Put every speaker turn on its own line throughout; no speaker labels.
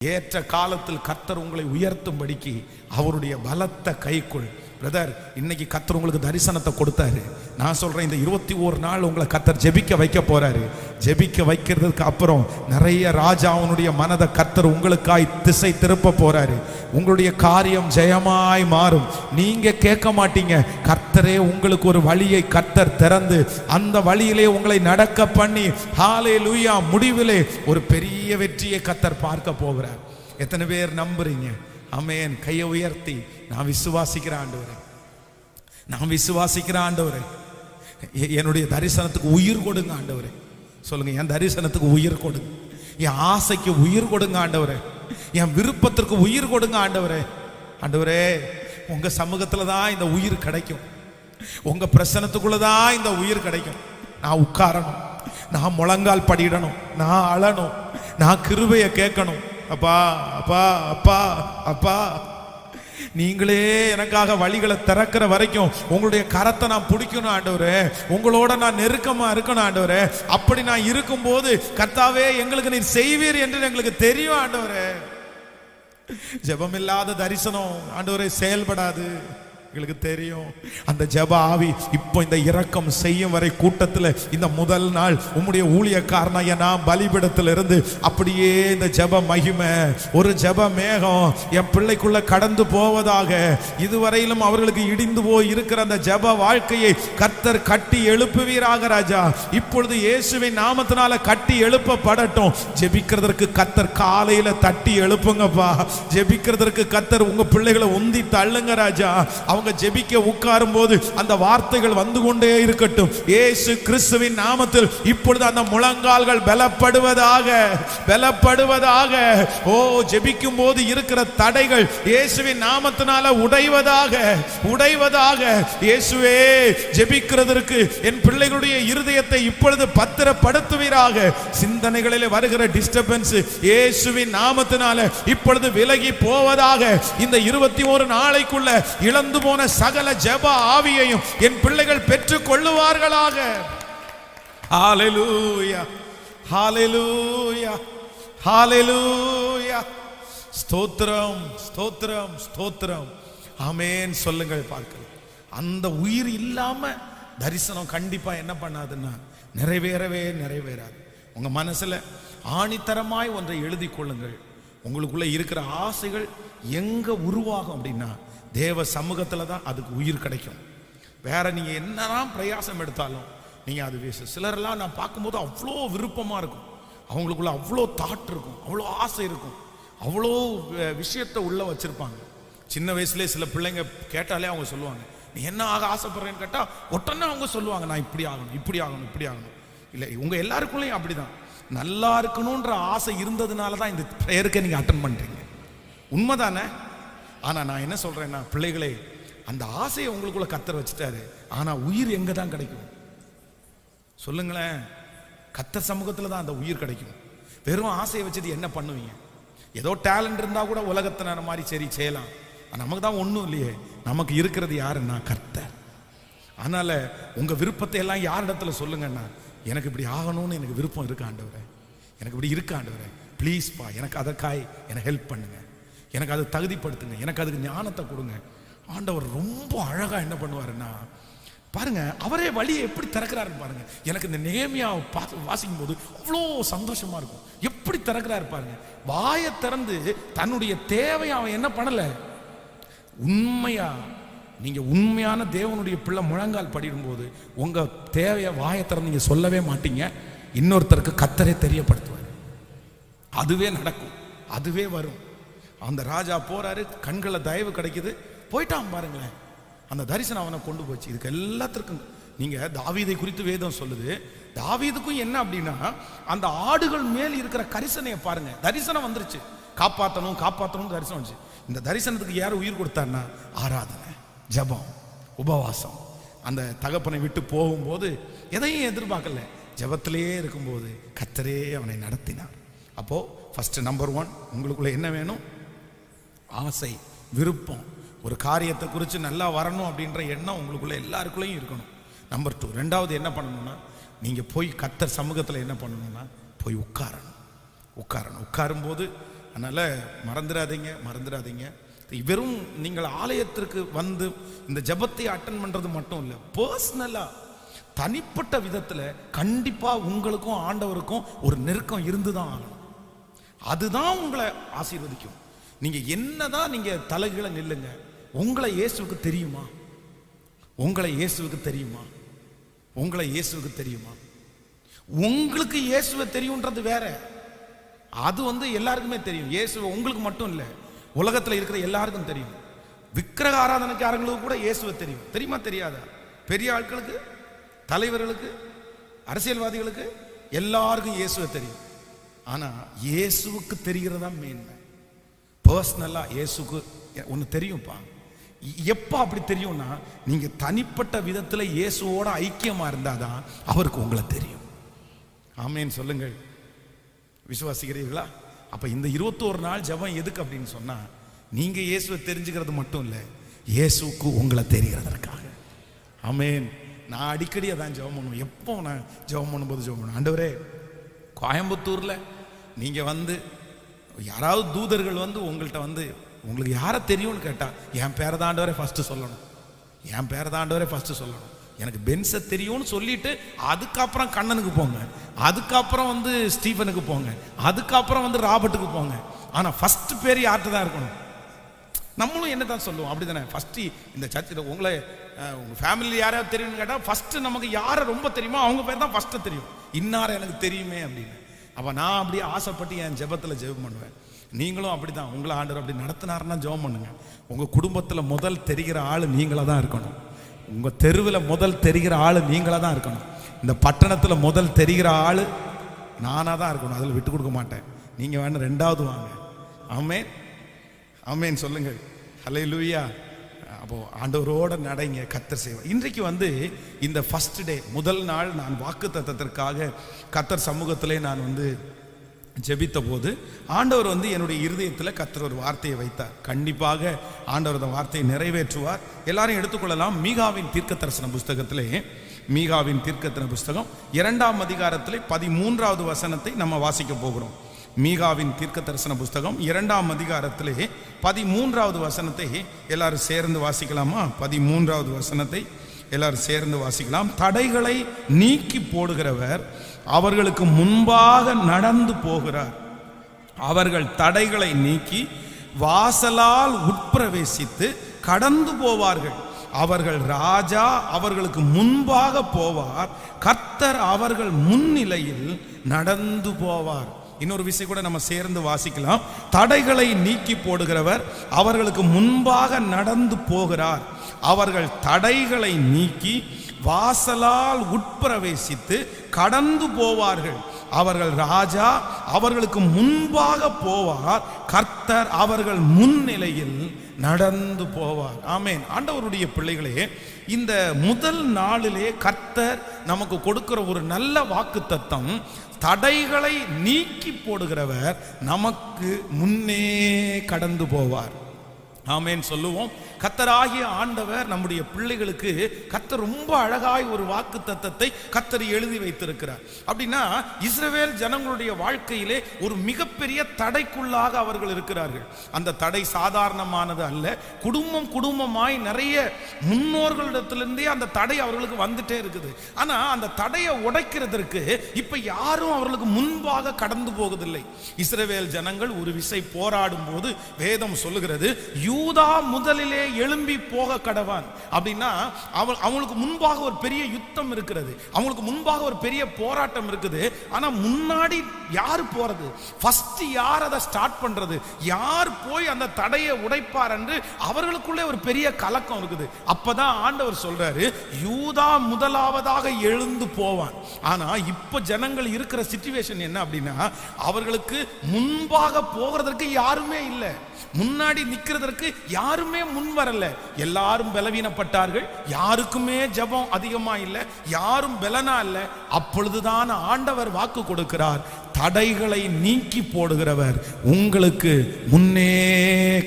ஏற்ற காலத்தில் கர்த்தர் உங்களை உயர்த்தும்படிக்கு அவருடைய பலத்த கைக்குள். பிரதர், இன்னைக்கு கர்த்தர் உங்களுக்கு தரிசனத்தை கொடுத்தாரு. நான் சொல்றேன், இந்த 21 நாள் உங்களை கர்த்தர் ஜெபிக்க வைக்க போறாரு. ஜெபிக்க வைக்கிறதுக்கு அப்புறம் நிறைய ராஜாவுடைய மனதை கர்த்தர் உங்களுக்காய் திசை திருப்ப போறாரு. உங்களுடைய காரியம் ஜெயமாய் மாறும். நீங்க கேட்க மாட்டீங்க, கர்த்தரே உங்களுக்கு ஒரு வழியை கர்த்தர் திறந்து அந்த வழியிலே உங்களை நடக்க பண்ணி ஹல்லேலூயா முடிவிலே ஒரு பெரிய வெற்றியை கர்த்தர் பார்க்க போகிறார். எத்தனை பேர் நம்புறீங்க? ஆமென். கையை உயர்த்தி, நான் விசுவாசிக்கிறேன் ஆண்டவரே, நான் விசுவாசிக்கிறேன் ஆண்டவரே, என்னுடைய தரிசனத்துக்கு உயிர் கொடுங்க ஆண்டவரே. சொல்லுங்க, என் தரிசனத்துக்கு உயிர் கொடுங்க, என் ஆசைக்கு உயிர் கொடுங்க ஆண்டவரே, என் விருப்பத்திற்கு உயிர் கொடுங்க ஆண்டவரே. ஆண்டவரே, உங்க சமூகத்துல தான் இந்த உயிர் கிடைக்கும், உங்க பிரசனத்துக்குள்ளதான் இந்த உயிர் கிடைக்கும். நான் உட்காரணும், நான் முழங்கால் படிடணும், நான் அழணும், நான் கிருபையை கேட்கணும். அப்பா அப்பா அப்பா அப்பா, நீங்களே எனக்காக வழிகளை திறக்கிற வரைக்கும் உங்களுடைய கரத்தை நான் பிடிக்கணும் ஆண்டவரே, உங்களோட நான் நெருக்கமா இருக்கணும் ஆண்டவரே. அப்படி நான் இருக்கும்போது கர்த்தாவே எங்களுக்கு நீர் செய்வீர் என்று எங்களுக்கு தெரியும் ஆண்டவரே. ஜெபமில்லாத தரிசனம் ஆண்டவரே செயல்படாது, எங்களுக்கு தெரியும். அந்த ஜெப ஆவி இப்போ இந்த இரக்கம் செய்யும் வரை கூட்டத்தில் இந்த முதல் நாள் உம்முடைய ஊழியக்காரனாய நான் பலிபீடத்தில் இருந்து அப்படியே இந்த ஜெப மகிமை, ஒரு ஜெப மேகம் என் பிள்ளைக்குள்ள கடந்து போவதாக. இதுவரையிலும் அவர்களுக்கு இடிந்து போய் இருக்கிற அந்த ஜெப வாழ்க்கையை கர்த்தர் கட்டி எழுப்புவீராக ராஜா. இப்பொழுது இயேசுவின் நாமத்தினால கட்டி எழுப்பப்படட்டும். ஜெபிக்கிறதற்கு கர்த்தர் காலையில தட்டி எழுப்புங்கப்பா. ஜெபிக்கிறதற்கு கர்த்தர் உங்க பிள்ளைகளை உந்தி தள்ளுங்க ராஜா. அவங்க ஜெபிக்க உட்காரும் போது அந்த வார்த்தைகள் வந்து கொண்டே இருக்கட்டும். இயேசு கிறிஸ்துவின் நாமத்தில் இப்பொழுது அந்த முழங்கால்கள் பலப்படுவதாக, பலப்படுவதாக. ஓ, ஜெபிக்கும் போது இருக்கிற தடைகள் இயேசுவின் நாமத்தினால உடைவதாக, உடைவதாக. இயேசுவே, ஜெபிக்கிறதற்கு என் பிள்ளைகளுடைய இருதயத்தை இப்பொழுது பத்திரப்படுத்துவீராக. சிந்தனைகளில் வருகிற டிஸ்டர்பன்ஸ் இயேசுவின் நாமத்தினால இப்பொழுது விலகி போவதாக. இந்த 21 நாளைக்குள்ள இழந்து போன சகல ஜெப ஆவியையும் என் பிள்ளைகள் பெற்றுக் கொள்ளுவார்களாக. ஹல்லேலூயா, ஹல்லேலூயா, ஹல்லேலூயா. ஸ்தோத்திரம், ஸ்தோத்திரம், ஸ்தோத்திரம். ஆமென் சொல்லுங்கள் பார்க்கலாம். அந்த உயிர் இல்லாம தரிசனம் கண்டிப்பா என்ன பண்ணாதுன்னா நிறைவேறவே நிறைவேறாது. உங்க மனசுல ஆணித்தரமாய் ஒன்றை எழுதி கொள்ளுங்கள். உங்களுக்குள்ள இருக்கிற ஆசைகள் எங்க உருவாகும் அப்படின்னா தேவ சமூகத்துல தான் அதுக்கு உயிர் கிடைக்கும். வேற நீங்க என்னதான் பிரயாசம் எடுத்தாலும் நீங்க அது வேஸ்ட். சிலரெல்லாம் நான் பார்க்கும்போது அவ்வளோ விருப்பமா இருக்கும், அவங்களுக்குள்ள அவ்வளோ தாட் இருக்கும், அவ்வளோ ஆசை இருக்கும், அவ்வளோ விஷயத்தை உள்ள வச்சிருப்பாங்க. சின்ன வயசுலேயே சில பிள்ளைங்க கேட்டாலே அவங்க சொல்லுவாங்க, நீ என்ன ஆக ஆசைப்படுறேன்னு கேட்டா உடனே அவங்க சொல்லுவாங்க, நான் இப்படி ஆகணும், இப்படி ஆகணும், இப்படி ஆகணும். இல்லை, உங்க எல்லாருக்குள்ளேயும் அப்படிதான். நல்லா இருக்கணும்ன்ற ஆசை இருந்ததுனால தான் இந்த ப்ரேயருக்கு நீங்க அட்டன் பண்றீங்க. உண்மைதானே? ஆனா நான் என்ன சொல்றேன்னா, பிள்ளைகளே, அந்த ஆசையை உங்களுக்குள்ள கர்த்தர் வச்சுட்டாரு. ஆனா உயிர் எங்க தான் கிடைக்கும் சொல்லுங்களேன்? கர்த்தர் சமூகத்துல தான் அந்த உயிர் கிடைக்கும். வெறும் ஆசையை வச்சுட்டு என்ன பண்ணுவீங்க? ஏதோ டேலண்ட் இருந்தா கூட உலகத்தின மாதிரி சரி செய்யலாம். நமக்கு தான் ஒன்றும் இல்லையே. நமக்கு இருக்கிறது யாருன்னா கர்த்தர். அதனால உங்க விருப்பத்தை எல்லாம் யாரிடத்துல சொல்லுங்கன்னா, எனக்கு இப்படி ஆகணும்னு எனக்கு விருப்பம் இருக்கு ஆண்டவரே, எனக்கு இப்படி இருக்கு ஆண்டவரே, ப்ளீஸ்ப்பா எனக்கு அதற்காய் எனக்கு ஹெல்ப் பண்ணுங்க, எனக்கு அதை தகுதிப்படுத்துங்க, எனக்கு அதுக்கு ஞானத்தை கொடுங்க. ஆண்டவர் ரொம்ப அழகா என்ன பண்ணுவாருன்னா, பாருங்க, அவரே வழியை எப்படி திறக்கிறாருன்னு பாருங்க. எனக்கு இந்த நெகேமியாவை வாசிக்கும் போது அவ்வளோ சந்தோஷமா இருக்கும். எப்படி திறக்கிறாரு பாருங்க. வாயை திறந்து தன்னுடைய தேவையை அவன் என்ன பண்ணல, உண்மையா நீங்க உண்மையான தேவனுடைய பிள்ளை முழங்கால் படிடும் போது உங்க தேவையை வாயை திறந்து நீங்க சொல்லவே மாட்டீங்க. இன்னொருத்தருக்கு கர்த்தரே தெரியப்படுத்துவார். அதுவே நடக்கும், அதுவே வரும். அந்த ராஜா போறாரு, கண்களை தயவு கிடைக்குது, போயிட்டான் பாருங்களேன். அந்த தரிசனம் அவனை கொண்டு போச்சு. இதுக்கு எல்லாத்திற்கும் நீங்க தாவீதை குறித்து வேதம் சொல்லுது. தாவீதுக்கும் என்ன அப்படின்னா, அந்த ஆடுகள் மேல் இருக்கிற கரிசனையை பாருங்க. தரிசனம் வந்துருச்சு, காப்பாற்றணும் காப்பாற்றணும் தரிசனம் வந்துச்சு. இந்த தரிசனத்துக்கு யார் உயிர் கொடுத்தான்னா, ஆராதனை, ஜபம், உபவாசம். அந்த தகப்பனை விட்டு போகும்போது எதையும் எதிர்பார்க்கல, ஜபத்திலேயே இருக்கும்போது கர்த்தரே அவனை நடத்தினார். அப்போ ஃபர்ஸ்ட் நம்பர் 1 உங்களுக்குள்ள என்ன வேணும்? ஆசை, விருப்பம், ஒரு காரியத்தை குறித்து நல்லா வரணும் அப்படின்ற எண்ணம் உங்களுக்குள்ள எல்லாருக்குள்ளேயும் இருக்கணும். நம்பர் 2, ரெண்டாவது என்ன பண்ணணும்னா, நீங்க போய் கர்த்தர் சமூகத்தில் என்ன பண்ணணும்னா போய் உட்காரணும். உட்காரும்போது அதனால மறந்துடாதீங்க. வெறும் நீங்கள் ஆலயத்திற்கு வந்து இந்த ஜெபத்தை அட்டென்ட் பண்றது மட்டும் இல்லை, பர்சனலா தனிப்பட்ட விதத்துல கண்டிப்பா உங்களுக்கும் ஆண்டவருக்கும் ஒரு நெருக்கம் இருந்துதான் ஆகணும். அதுதான் உங்களை ஆசீர்வதிக்கும். நீங்க என்னதான் நீங்க தலைகீழ நில்லுங்க, உங்களை இயேசுவுக்கு தெரியுமா? உங்களுக்கு இயேசுவை தெரியும்ன்றது வேற. அது எல்லாருக்குமே தெரியும். இயேசுவை உங்களுக்கு மட்டும் இல்ல, உலகத்துல இருக்கிற எல்லாருக்கும் தெரியும். விக்கிரக ஆராதனைக்காரங்களுக்கு கூட இயேசுவை தெரியும். தெரியுமா தெரியாதா? பெரிய ஆட்களுக்கு, தலைவர்களுக்கு, அரசியல்வாதிகளுக்கு எல்லாருக்கும் இயேசுவை தெரியும். ஆனா இயேசுவுக்கு தெரிகிறதா மேன்மை. பர்சனலா இயேசுக்கு ஒன்னு தெரியும்ப்பா. எப்ப அப்படி தெரியும்னா, நீங்க தனிப்பட்ட விதத்துல இயேசுவோட ஐக்கியமா இருந்தாதான் அவருக்கு உங்களை தெரியும். ஆமேன் சொல்லுங்கள். விசுவாசிக்கிறீர்களா? அப்ப இந்த 21 நாள் ஜெபம் எதுக்கு அப்படின்னு சொன்னா, நீங்க இயேசுவை தெரிஞ்சுக்கிறது மட்டும் இல்ல, இயேசுக்கு உங்களை தெரிகிறதற்காக. ஆமேன். நான் அடிக்கடி அதான் ஜெபம் பண்ணுவேன். எப்போ நான் ஜெபம் பண்ணும்போது ஜெபம் பண்ணுவேன், ஆண்டவரே கோயம்புத்தூர்ல நீங்க யாராவது தூதர்கள் உங்கள்கிட்ட உங்களுக்கு யாரை தெரியும்னு கேட்டா, என் பேரை தான் ஆண்டவரே ஃபர்ஸ்ட் சொல்லணும், எனக்கு பென்ஸை தெரியும்னு சொல்லிட்டு அதுக்கப்புறம் கண்ணனுக்கு போங்க, அதுக்கப்புறம் ஸ்டீஃபனுக்கு போங்க, அதுக்கப்புறம் ராபர்ட்டுக்கு போங்க. ஆனா ஃபர்ஸ்ட் பேர் யார்கிட்ட தான் இருக்கணும். நம்மளும் என்ன தான் சொல்லுவோம், அப்படிதானே? ஃபர்ஸ்ட் இந்த சர்ச்சில் உங்களை உங்க ஃபேமிலி யாராவது தெரியும்னு கேட்டா ஃபர்ஸ்ட் நமக்கு யாரை ரொம்ப தெரியுமோ அவங்க பேர் தான் ஃபர்ஸ்ட் தெரியும். இன்னார எனக்கு தெரியுமே அப்படின்னு. அப்ப நான் அப்படியே ஆசைப்பட்டு என் ஜெபத்துல ஜெபம் பண்ணுவேன். நீங்களும் அப்படிதான். உங்களை ஆண்டவர் அப்படி நடத்தினாருன்னா ஜெபம் பண்ணுங்க. உங்க குடும்பத்துல முதல் தெரிகிற ஆளு நீங்களா தான் இருக்கணும். உங்க தெருவில் முதல் தெரிகிற ஆளு நீங்களா தான் இருக்கணும். இந்த பட்டணத்துல முதல் தெரிகிற ஆளு நானா தான் இருக்கணும். அதில் விட்டு கொடுக்க மாட்டேன். நீங்க வேணும் ரெண்டாவது வாங்க. ஆமேன், ஆமேன் சொல்லுங்கள். ஹல்லேலூயா. அப்போ ஆண்டவரோட நடைங்க, கர்த்தர் செய்வார். இன்றைக்கு இந்த ஃபர்ஸ்ட் டே, முதல் நாள் நான் வாக்குத்தத்தத்திற்காக கர்த்தர் சமூகத்திலே நான் ஜெபித்த போது ஆண்டவர் என்னுடைய இருதயத்தில் கர்த்தர் ஒரு வார்த்தையை வைத்தார். கண்டிப்பாக ஆண்டவர் அந்த வார்த்தையை நிறைவேற்றுவார். எல்லாரும் எடுத்துக்கொள்ளலாம். மீகாவின் தீர்க்கதரிசன புஸ்தகத்திலே, மீகாவின் தீர்க்கதரிசன புஸ்தகம் 2ஆம் அதிகாரத்திலே 13வது வசனத்தை நம்ம வாசிக்க போகிறோம். மீகாவின் தீர்க்கதரிசன புஸ்தகம் 2ஆம் அதிகாரத்திலே 13வது வசனத்தை எல்லாரும் சேர்ந்து வாசிக்கலாமா? 13வது வசனத்தை எல்லாரும் சேர்ந்து வாசிக்கலாம். தடைகளை நீக்கி போடுகிறவர் அவர்களுக்கு முன்பாக நடந்து போகிறார். அவர்கள் தடைகளை நீக்கி வாசலால் உட்பிரவேசித்து கடந்து போவார்கள். அவர்கள் ராஜா அவர்களுக்கு முன்பாக போவார். கர்த்தர் அவர்கள் முன்னிலையில் நடந்து போவார். இன்னொரு விஷயம் கூட நம்ம சேர்ந்து வாசிக்கலாம். தடைகளை நீக்கி போடுகிறவர் அவர்களுக்கு முன்பாக நடந்து போகிறார். அவர்கள் தடைகளை நீக்கி வாசலால் உட்பிரவேசித்து கடந்து போவார்கள். அவர்கள் ராஜா அவர்களுக்கு முன்பாக போவார். கர்த்தர் அவர்கள் முன்னிலையில் நடந்து போவார். ஆமேன். ஆண்டவருடைய பிள்ளைகளே, இந்த முதல் நாளிலே கர்த்தர் நமக்கு கொடுக்கிற ஒரு நல்ல வாக்குத்தத்தம், தடைகளை நீக்கி போடுகிறவர் நமக்கு முன்னே கடந்து போவார். ஆமேன் சொல்லுவோம். கர்த்தராகிய ஆண்டவர் நம்முடைய பிள்ளைகளுக்கு கர்த்தர் ரொம்ப அழகாய் ஒரு வாக்குத்தத்தத்தை கர்த்தர் எழுதி வைத்திருக்கிறார். அப்படின்னா இஸ்ரவேல் ஜனங்களுடைய வாழ்க்கையிலே ஒரு மிகப்பெரிய தடைக்குள்ளாக அவர்கள் இருக்கிறார்கள். அந்த தடை சாதாரணமானது அல்ல. குடும்பமாய் நிறைய முன்னோர்களிடத்திலிருந்தே அந்த தடை அவர்களுக்கு வந்துட்டே இருக்குது. ஆனா அந்த தடையை உடைக்கிறதற்கு இப்ப யாரும் அவர்களுக்கு முன்பாக கடந்து போவதில்லை. இஸ்ரவேல் ஜனங்கள் ஒரு விசை போராடும் போது வேதம் சொல்லுகிறது, யூதா முதலிலே எழும்பி போக கடவான். அப்படின்னா அவங்களுக்கு முன்பாக ஒரு பெரிய யுத்தம் இருக்கிறது, அவங்களுக்கு முன்பாக ஒரு பெரிய போராட்டம் இருக்குது. ஆனா முன்னாடி யார் போறது, ஃபர்ஸ்ட் யார் அதை ஸ்டார்ட் பண்றது, யார் போய் அந்த தடையை உடைப்பார் என்று அவர்களுக்குள்ளே ஒரு பெரிய கலக்கம் இருக்குது. அப்பதான் ஆண்டவர் சொல்றாரு, யூதா முதலாவதாக எழுந்து போவான். ஆனா இப்ப ஜனங்கள் இருக்கிற சிச்சுவேஷன் என்ன அப்படின்னா, அவர்களுக்கு முன்பாக போகிறதற்கு யாருமே இல்லை, முன்னாடி நிக்கிறதற்கு யாருமே முன் வரல. எல்லாரும் பலவீனப்பட்டார்கள். யாருக்குமே ஜெபம் அதிகமா இல்லை, யாரும் பலனா இல்லை. அப்பொழுதுதான் ஆண்டவர் வாக்கு கொடுக்கிறார், தடைகளை நீக்கி போடுகிறவர் உங்களுக்கு முன்னே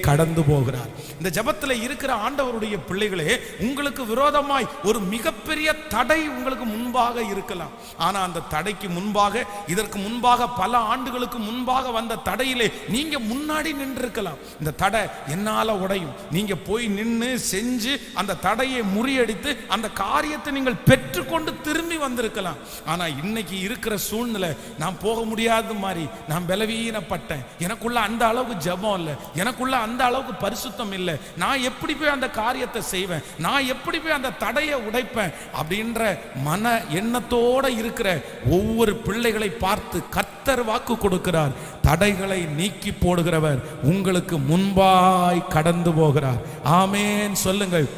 கடந்து போகிறார். இந்த ஜெபத்தில் இருக்கிற ஆண்டவருடைய பிள்ளைகளே, உங்களுக்கு விரோதமாய் ஒரு மிகப்பெரிய தடை உங்களுக்கு முன்பாக இருக்கலாம். ஆனா அந்த தடைக்கு முன்பாக, இதற்கு முன்பாக பல ஆண்டுகளுக்கு முன்பாக வந்த தடையிலே நீங்க முன்னாடி நின்று இருக்கலாம். இந்த தடை என்னால உடையும், நீங்க போய் நின்று செஞ்சு அந்த தடையை முறியடித்து அந்த காரியத்தை நீங்கள் பெற்றுக்கொண்டு திரும்பி வந்திருக்கலாம். ஆனா இன்னைக்கு இருக்கிற சூழ்நிலை, நான் போக முடியாத மாதிரி, நான் பலவீனப்பட்டேன், எனக்குள்ள அந்த அளவுக்கு ஜெபம் இல்லை, எனக்குள்ள அந்த அளவுக்கு பரிசுத்தம் இல்லை, நான் எப்படி போய் அந்த காரியத்தை செய்வேன், நான் எப்படி போய் அந்த தடையை உடைப்பேன் அப்படின்ற மன எண்ணத்தோட இருக்கிற ஒவ்வொரு பிள்ளைகளை பார்த்து கர்த்தர் வாக்கு கொடுக்கிறார். தடைகளை நீக்கி போடுகிறவர் உங்களுக்கு முன்பாய் கடந்து போகிறார். ஆமென் சொல்லுங்கள்.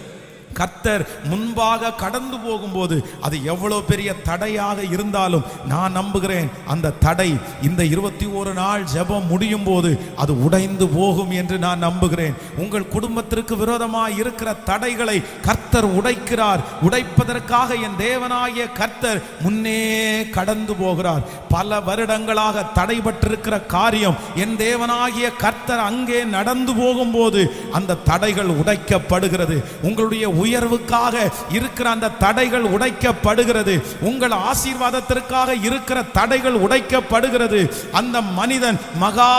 கர்த்தர் முன்பாக கடந்து போகும்போது அது எவ்வளவு பெரிய தடையாக இருந்தாலும் நான் நம்புகிறேன், அந்த தடை இந்த 21 நாள் ஜெபம் முடியும் போது அது உடைந்து போகும் என்று நான் நம்புகிறேன். உங்கள் குடும்பத்திற்கு விரோதமாக இருக்கிற தடைகளை கர்த்தர் உடைக்கிறார். உடைப்பதற்காக என் தேவனாகிய கர்த்தர் முன்னே கடந்து போகிறார். பல வருடங்களாக தடைபட்டிருக்கிற காரியம் என் தேவனாகிய கர்த்தர் அங்கே நடந்து போகும்போது அந்த தடைகள் உடைக்கப்படுகிறது. உங்களுடைய உயர்வுக்காக இருக்கிற அந்த தடைகள் உடைக்கப்படுகிறது. உங்கள் ஆசீர்வாதத்திற்காக இருக்கிற தடைகள் உடைக்கப்படுகிறது. அந்த மனிதன் மகா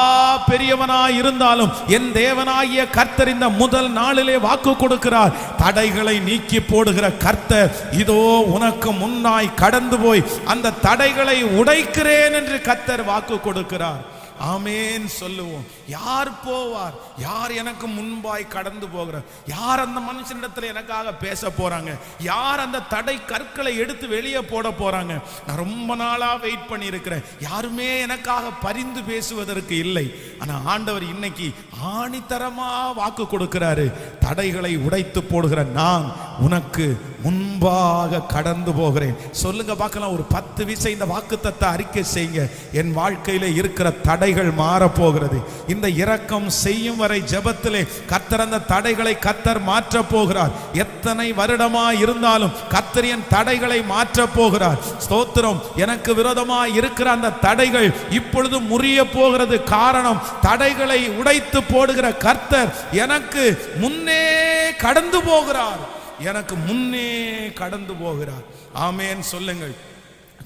பெரியவனாய் இருந்தாலும் என் தேவனாகிய கர்த்தர் இந்த முதல் நாளிலே வாக்கு கொடுக்கிறார். தடைகளை நீக்கி போடுகிற கர்த்தர் இதோ உனக்கு முன்னாய் கடந்து போய் அந்த தடைகளை உடைக்கிறேன் என்று கர்த்தர் வாக்கு கொடுக்கிறார். ஆமென் சொல்லுவோம். யார் போவார்? யார் எனக்கு முன்பாய் கடந்து போகிறார்? யார் அந்த மனுஷனிடத்தில் எனக்காக பேச போறாங்க? யார் அந்த தடை கற்களை எடுத்து வெளியே போட போறாங்க? நான் ரொம்ப நாளா வெயிட் பண்ணி இருக்கிறேன். யாருமே எனக்காக பரிந்து பேசுவதற்கு இல்லை. ஆனா ஆண்டவர் இன்னைக்கு ஆணித்தரமா வாக்கு கொடுக்கிறாரு. தடைகளை உடைத்து போடுகிற நான் உனக்கு முன்பாக கடந்து போகிறேன். சொல்லுங்க பார்க்கலாம். ஒரு 10 விசை இந்த வாக்குத்தத்தத்தை அறிக்கை செய்யுங்க. என் வாழ்க்கையில இருக்கிற தடைகள் மாற போகிறது. இந்த இரக்கம் செய்யும் வரை ஜெபத்திலே கர்த்தர் அந்த தடைகளை கர்த்தர் மாற்ற போகிறார். எத்தனை வருடமா இருந்தாலும் கர்த்தர் என் தடைகளை மாற்ற போகிறார். ஸ்தோத்திரம். எனக்கு விரோதமா இருக்கிற அந்த தடைகள் இப்பொழுது முறிய போகிறது. காரணம், தடைகளை உடைத்து போடுகிற கர்த்தர் எனக்கு முன்னே கடந்து போகிறார். எனக்கு முன்னே கடந்து போகிறார். ஆமென் சொல்லுங்கள்.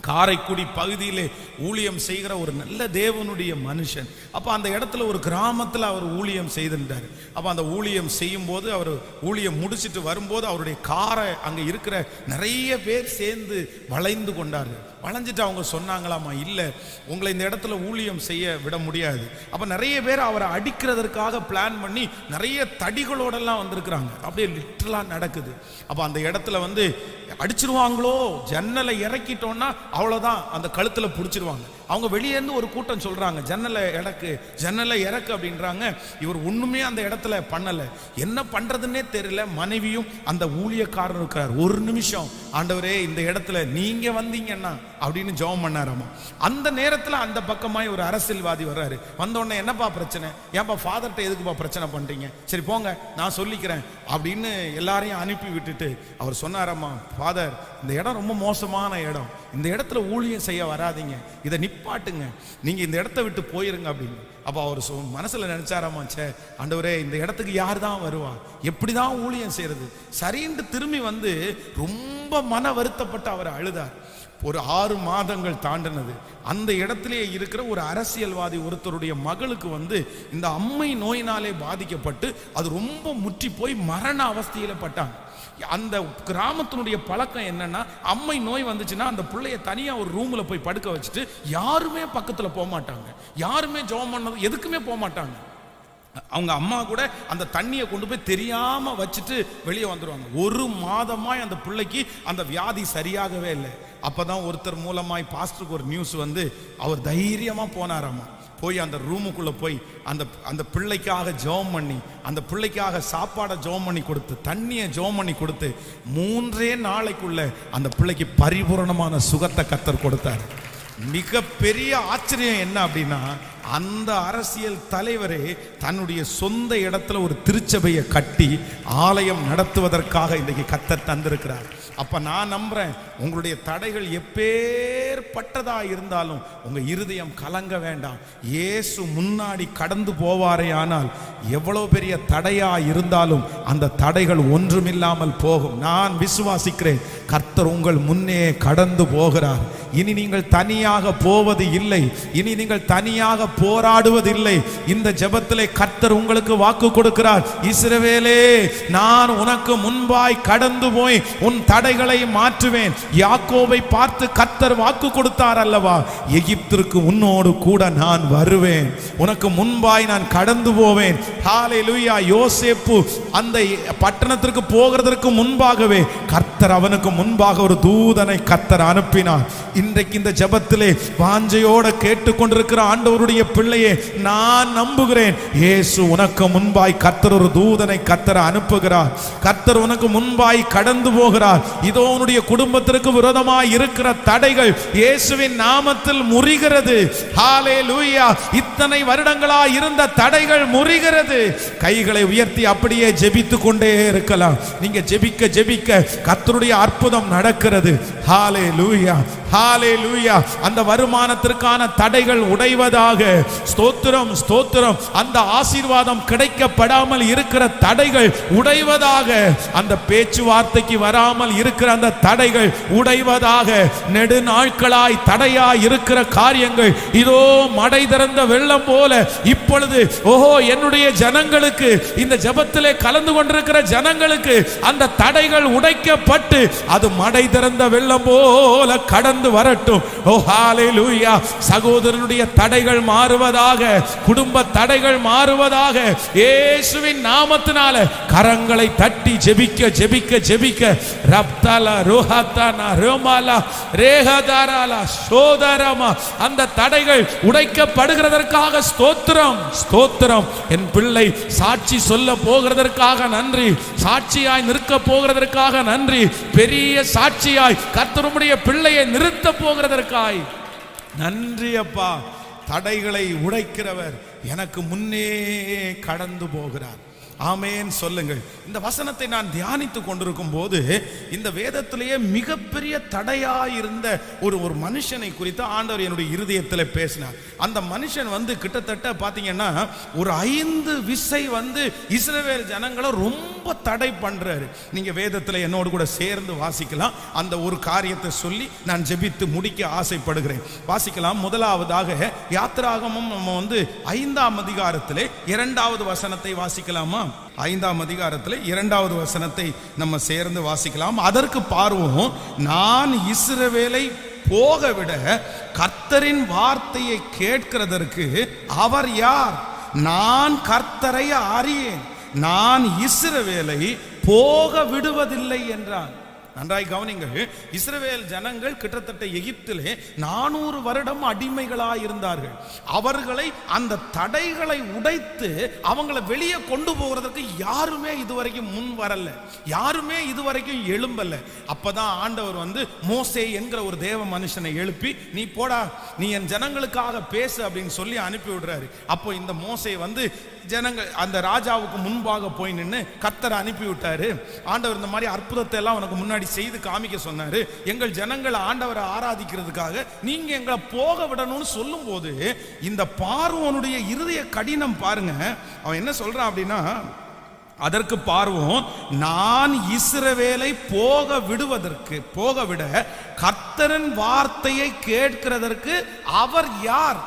காரைக்குடி பகுதியிலே ஊழியம் செய்கிற ஒரு நல்ல தேவனுடைய மனுஷன். அப்போ அந்த இடத்துல ஒரு கிராமத்தில் அவர் ஊழியம் செய்திருந்தார். அப்போ அந்த ஊழியம் செய்யும் போது, அவர் ஊழியம் முடிச்சுட்டு வரும்போது அவருடைய காரை அங்கே இருக்கிற நிறைய பேர் சேர்ந்து வளைந்து கொண்டார்கள். வளைஞ்சிட்டு அவங்க சொன்னாங்களாமா, இல்லை உங்களை இந்த இடத்துல ஊழியம் செய்ய விட முடியாது. அப்போ நிறைய பேர் அவரை அடிக்கிறதற்காக பிளான் பண்ணி நிறைய தடிகளோடெல்லாம் வந்திருக்கிறாங்க. அப்படியே லிட்டரலாக நடக்குது. அப்போ அந்த இடத்துல வந்து அடிச்சிருவாங்களோ, ஜன்னலை இறக்கிட்டோன்னா அவ்வளோதான், அந்த கழுத்தில் பிடிச்சிருவாங்க. அவங்க வெளியேருந்து ஒரு கூட்டம் சொல்றாங்க, ஜன்னலை இறக்கு அப்படின்றாங்க. இவர் ஒண்ணுமே அந்த இடத்துல பண்ணல. என்ன பண்றதுன்னே தெரியல. மனைவியும் அந்த ஊழியக்காரர் இருக்கிறார். ஒரு நிமிஷம் ஆண்டவரே இந்த இடத்துல நீங்க வந்தீங்கன்னா அப்படின்னு ஜெபம் பண்ணாராமா. அந்த நேரத்துல அந்த பக்கமாய் ஒரு அரசியல்வாதி வர்றாரு. வந்த உடனே என்னப்பா பிரச்சனை? ஏன்பா ஃபாதர்கிட்ட எதுக்குப்பா பிரச்சனை பண்றீங்க? சரி போங்க நான் சொல்லிக்கிறேன் அப்படின்னு எல்லாரையும் அனுப்பி விட்டுட்டு அவர் சொன்னாராமா, ஃபாதர் இந்த இடம் ரொம்ப மோசமான இடம், இந்த இடத்துல ஊழியம் செய்ய வராதிங்க, இதை நிப்பாட்டுங்க, நீங்க இந்த இடத்த விட்டு போயிருங்க அப்படின்னு. அப்போ அவர் மனசுல நினைச்சாராமா, சே ஆண்டவரே இந்த இடத்துக்கு யார் தான் வருவா, எப்படிதான் ஊழியம் செய்யறது? சரின்னு திரும்பி வந்து ரொம்ப மன வருத்தப்பட்டு அவர் அழுதார். ஒரு 6 மாதங்கள் தாண்டினது. அந்த இடத்திலே இருக்கிற ஒரு அரசியல்வாதி ஒருத்தருடைய மகளுக்கு வந்து இந்த அம்மை நோயினாலே பாதிக்கப்பட்டு அது ரொம்ப முற்றி போய் மரண அவஸ்தையில பட்டாங்க. அந்த கிராமத்தினுடைய பழக்கம் என்னன்னா, அம்மை நோய் வந்துச்சுன்னா அந்த பிள்ளைய தனியா ஒரு ரூம்ல போய் படுக்க வச்சுட்டு யாருமே பக்கத்துல போக மாட்டாங்க, யாருமே ஜெபம் பண்ணது எதுக்குமே போக மாட்டாங்க. அவங்க அம்மா கூட அந்த தண்ணியை கொண்டு போய் தெரியாம வச்சுட்டு வெளியே வந்துடுவாங்க. 1 மாதமாய் அந்த பிள்ளைக்கு அந்த வியாதி சரியாகவே இல்லை. அப்பதான் ஒருத்தர் மூலமாய் பாஸ்டருக்கு ஒரு நியூஸ் வந்து அவர் தைரியமா போனாராமா. போய் அந்த ரூமுக்குள்ள போய் அந்த பிள்ளைக்காக ஜெபம் பண்ணி, அந்த பிள்ளைக்காக சாப்பாடை ஜெபம் பண்ணி கொடுத்து, தண்ணியை ஜெபம் பண்ணி கொடுத்து 3 நாளைக்குள்ள அந்த பிள்ளைக்கு பரிபூரணமான சுகத்தை கர்த்தர் கொடுத்தார். மிக பெரிய ஆச்சரியம் என்ன அப்படின்னா, அந்த அரசியல் தலைவரே தன்னுடைய சொந்த இடத்துல ஒரு திருச்சபையை கட்டி ஆலயம் நடத்துவதற்காக இன்றைக்கு கர்த்தர் தந்திருக்கிறார். அப்ப நான் நம்புறேன், உங்களுடைய தடைகள் எப்பேற்பட்டதா இருந்தாலும் உங்க இருதயம் கலங்க வேண்டாம். இயேசு முன்னாடி கடந்து போவாரே ஆனால் எவ்வளவு பெரிய தடையா இருந்தாலும் அந்த தடைகள் ஒன்றுமில்லாமல் போகும். நான் விசுவாசிக்கிறேன், கர்த்தர் உங்கள் முன்னே கடந்து போகிறார். இனி நீங்கள் தனியாக போவது இல்லை, இனி நீங்கள் தனியாக போராடுவதில்லை. இந்த ஜெபத்திலே கர்த்தர் உங்களுக்கு வாக்கு கொடுக்கிறார். இஸ்ரவேலே, நான் உனக்கு முன்பாய் கடந்து போய் உன் தடைகளை மாற்றுவேன். யாக்கோபை பார்த்து கர்த்தர் வாக்கு கொடுத்தார் அல்லவா, எகிப்திற்கு உன்னோடு கூட நான் வருவேன், உனக்கு முன்பாய் நான் கடந்து போவேன். ஹல்லேலூயா. யோசேப்பு அந்த பட்டணத்திற்கு போகிறதற்கு முன்பாகவே கர்த்தர் அவனுக்கு முன்பாக ஒரு தூதனை கர்த்தர் அனுப்பினார். இன்றைக்கு இந்த ஜெபத்திலே வாஞ்சையோட கேட்டுக்கொண்டிருக்கிற ஆண்டவருடைய பிள்ளையே, நான் நம்புகிறேன், இயேசு உனக்கு முன்பாய் கர்த்தர் ஒரு தூதனை கர்த்தர் அனுப்புகிறார். கர்த்தர் உனக்கு முன்பாய் கடந்து போகிறார். இதோ உன்னுடைய குடும்பத்திற்கு விரோதமாய் இருக்கிற தடைகள் இயேசுவின் நாமத்தில் முறிகிறது. ஹல்லேலூயா. இத்தனை வருடங்களா இருந்த தடைகள் முறிகிறது. கைகளை உயர்த்தி அப்படியே ஜெபித்துக் கொண்டே இருக்கலாம். நீங்க ஜெபிக்க ஜெபிக்க கர்த்தருடைய அற்புதம் நடக்கிறது. ஹல்லேலூயா, ஹல்லேலூயா. அந்த வருமானத்திற்கான தடைகள் உடைவதாக. ஸ்தோத்திரம், ஸ்தோத்திரம். அந்த ஆசீர்வாதம் கிடைக்கப்படாமல் இருக்கிற தடைகள் உடைவதாக. அந்த பேச்சுவார்த்தைக்கு வராமல் இருக்கிற அந்த தடைகள் உடைவதாக. நெடுநாட்களாய் தடையாய் இருக்கிற காரியங்கள் இதோ மடை திறந்த வெள்ளம் போல இப்பொழுது ஓஹோ என்னுடைய ஜனங்களுக்கு, இந்த ஜெபத்திலே கலந்து கொண்டிருக்கிற ஜனங்களுக்கு அந்த தடைகள் உடைக்கப்பட்டு அது மடை திறந்த வெள்ளம் போல கடந்து வரட்டும். ஓ ஹல்லேலூயா. சகோதரனுடைய தடைகள் மாறுவதாக, குடும்ப தடைகள் மாறுவதாக. இயேசுவின் நாமத்தினால கரங்களை தட்டி ஜெபிக்க ஜெபிக்க ஜெபிக்க ரப்தல ரோஹதன ரோமாலா ரேஹதாராலா சோதரமா அந்த தடைகள் உடைக்கப்படுகிறதற்காக ஸ்தோத்திரம், ஸ்தோத்திரம். என் பிள்ளை சாட்சி சொல்ல போகிறதற்காக நன்றி, சாட்சியாய் நிற்க போகிறதற்காக நன்றி, பெரிய சாட்சியாய் கர்த்தருடைய பிள்ளையை நிறுத்த போகிறதற்காய் நன்றி அப்பா. தடைகளை உடைக்கிறவர் எனக்கு முன்னே கடந்து போகிறார். ஆமேன் சொல்லுங்கள். இந்த வசனத்தை நான் தியானித்துக் கொண்டிருக்கும் போது இந்த வேதத்திலேயே மிகப்பெரிய தடையாயிருந்த ஒரு மனுஷனை குறித்து ஆண்டவர் என்னுடைய இருதயத்தில் பேசினார். அந்த மனுஷன் கிட்டத்தட்ட பார்த்தீங்கன்னா ஒரு 5 விசை இஸ்ரவேல் ஜனங்களை ரொம்ப தடை பண்றாரு. நீங்க வேதத்தில் என்னோடு கூட சேர்ந்து வாசிக்கலாம். அந்த ஒரு காரியத்தை சொல்லி நான் ஜெபித்து முடிக்க ஆசைப்படுகிறேன். வாசிக்கலாம். முதலாவதாக யாத்திராகமம் நம்ம 5ஆம் அதிகாரத்திலே 2வது வசனத்தை வாசிக்கலாமா? 5ஆம் அதிகாரத்தில் 2வது வசனத்தை நம்ம சேர்ந்து வாசிக்கலாம். அதற்கு பார்வோன், நான் இஸ்ரவேலை போகவிட கர்த்தரின் வார்த்தையை கேட்கிறதற்கு அவர் யார்? நான் கர்த்தரை அறியேன், நான் இஸ்ரவேலை போக விடுவதில்லை என்றான். நன்றாய் கவனிங்கள். இஸ்ரவேல் ஜனங்கள் கிட்டத்தட்ட எகிப்திலே 400 வருடம் அடிமைகளாய் இருந்தார்கள். அவர்களை அந்த தடைகளை உடைத்து அவங்களை வெளியே கொண்டு போகிறதுக்கு யாருமே இதுவரைக்கும் முன் வரல, யாருமே இதுவரைக்கும் எழும்பல. அப்பதான் ஆண்டவர் மோசே என்கிற ஒரு தேவ மனுஷனை எழுப்பி, நீ போடா, நீ என் ஜனங்களுக்காக பேசு அப்படின்னு சொல்லி அனுப்பி விடுறாரு. அப்போ இந்த மோசே ஜனங்கள் அந்த ராஜாவுக்கு முன்பாக போய் நின்று கர்த்தரை அனுப்பி விட்டாரு. ஆண்டவர் இந்த மாதிரி அற்புதத்தை எல்லாம் உனக்கு முன்னாடி செய்து காமிக்க சொன்னாரு. எங்கள் ஜனங்களை ஆண்டவரை ஆராதிக்கிறதுக்காக நீங்க எங்களை போக விடணும்னு சொல்லும் போது இந்த பார்வோனுடைய இருதய கடினம் பாருங்க. அவன் என்ன சொல்றான் அப்படின்னா, அதற்கு பார்வோன், நான் இஸ்ரவேலை போக விட கர்த்தரின் வார்த்தையை கேட்கிறதற்கு அவர் யார்?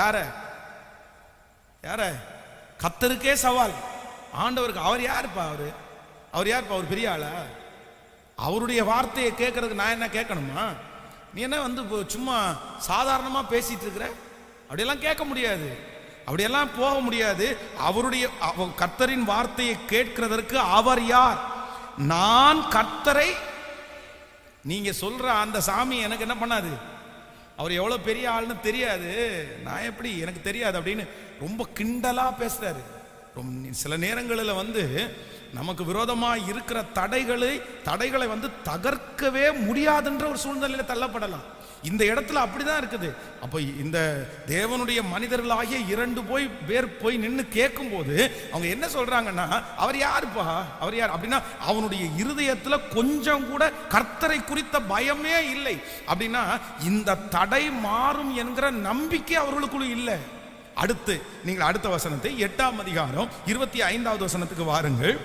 யார? கர்த்தருக்கே சவால். ஆண்டவருக்கு அவர் யாருப்பா? அவர் யாருப்பா? அவர் பெரிய ஆளா? அவருடைய வார்த்தையை கேட்கறதுக்கு நான் என்ன கேட்கணுமா? நீ என்ன சும்மா சாதாரணமா பேசிட்டு இருக்கிற? அப்படியெல்லாம் கேட்க முடியாது, அப்படியெல்லாம் போக முடியாது. அவருடைய கர்த்தரின் வார்த்தையை கேட்கிறதற்கு அவர் யார்? நான் கர்த்தரை, நீங்க சொல்ற அந்த சாமி எனக்கு என்ன பண்ணாது, அவர் எவ்வளவு பெரிய ஆள்னு தெரியாது, நான் எப்படி எனக்கு தெரியாது அப்படின்னு ரொம்ப கிண்டலா பேசுறாரு. சில நேரங்களில் நமக்கு விரோதமாக இருக்கிற தடைகளை தகர்க்கவே முடியாதுன்ற ஒரு சூழ்நிலையில தள்ளப்படலாம். இந்த இடத்துல அப்படிதான் இருக்குது. அப்போ இந்த தேவனுடைய மனிதர்களாகிய 2 பேர் போய் நின்று கேட்கும் போது அவங்க என்ன சொல்றாங்கன்னா, அவர் யாருப்பா, அவர் யார் அப்படின்னா அவனுடைய இருதயத்துல கொஞ்சம் கூட கர்த்தரை குறித்த பயமே இல்லை. அப்படின்னா இந்த தடை மாறும் என்கிற நம்பிக்கை அவர்களுக்குள்ள இல்லை. அடுத்து நீங்கள் அடுத்த வசனத்தை 8ஆம் அதிகாரம் 25வது வசனத்துக்கு வாருங்கள்.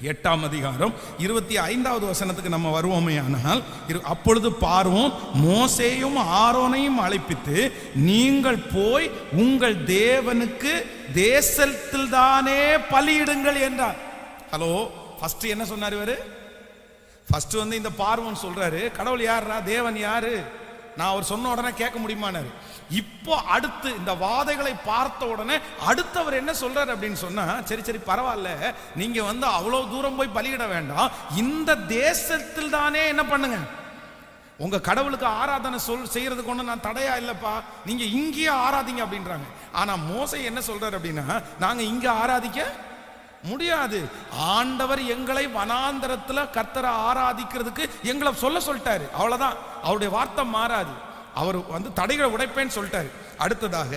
8ஆம் அதிகாரம் 25வது வசனத்துக்கு நம்ம வருவோமே ஆனால், அப்பொழுது பார்வோன் மோசேயும் ஆரோனையும் அழைப்பித்து, நீங்கள் போய் உங்கள் தேவனுக்கு தேசத்தில் தானே பலியிடுங்கள் என்றார். ஹலோ, ஃபர்ஸ்ட் என்ன சொன்னார் இவரு? ஃபர்ஸ்ட் இந்த பார்வோன் சொல்றாரு, கடவுள் யாருடா, தேவன் யாரு, நான் அவர் சொன்ன உடனே கேட்க முடியுமானாரு. இப்போ அடுத்து இந்த வாதைகளை பார்த்த உடனே அடுத்தவர் என்ன சொல்றாரு அப்படின்னு சொன்னா, சரி பரவாயில்ல, நீங்க அவ்வளவு தூரம் போய் பலியிட வேண்டாம், இந்த தேசத்தில் தானே என்ன பண்ணுங்க, உங்க கடவுளுக்கு ஆராதனை செய்யறதுக்கு ஒண்ணு நான் தடையா இல்லப்பா, நீங்க இங்கேயே ஆராதிங்க அப்படின்றாங்க. ஆனா மோசே என்ன சொல்றாரு அப்படின்னா, நாங்க இங்க ஆராதிக்க முடியாது, ஆண்டவர் எங்களை வனாந்தரத்துல கர்த்தரை ஆராதிக்கிறதுக்கு எங்களை சொல்லிட்டாரு, அவ்வளவுதான், அவருடைய வார்த்தை மாறாது, அவர் தடைகளை உடைப்பேன்னு சொல்லிட்டாரு. அடுத்ததாக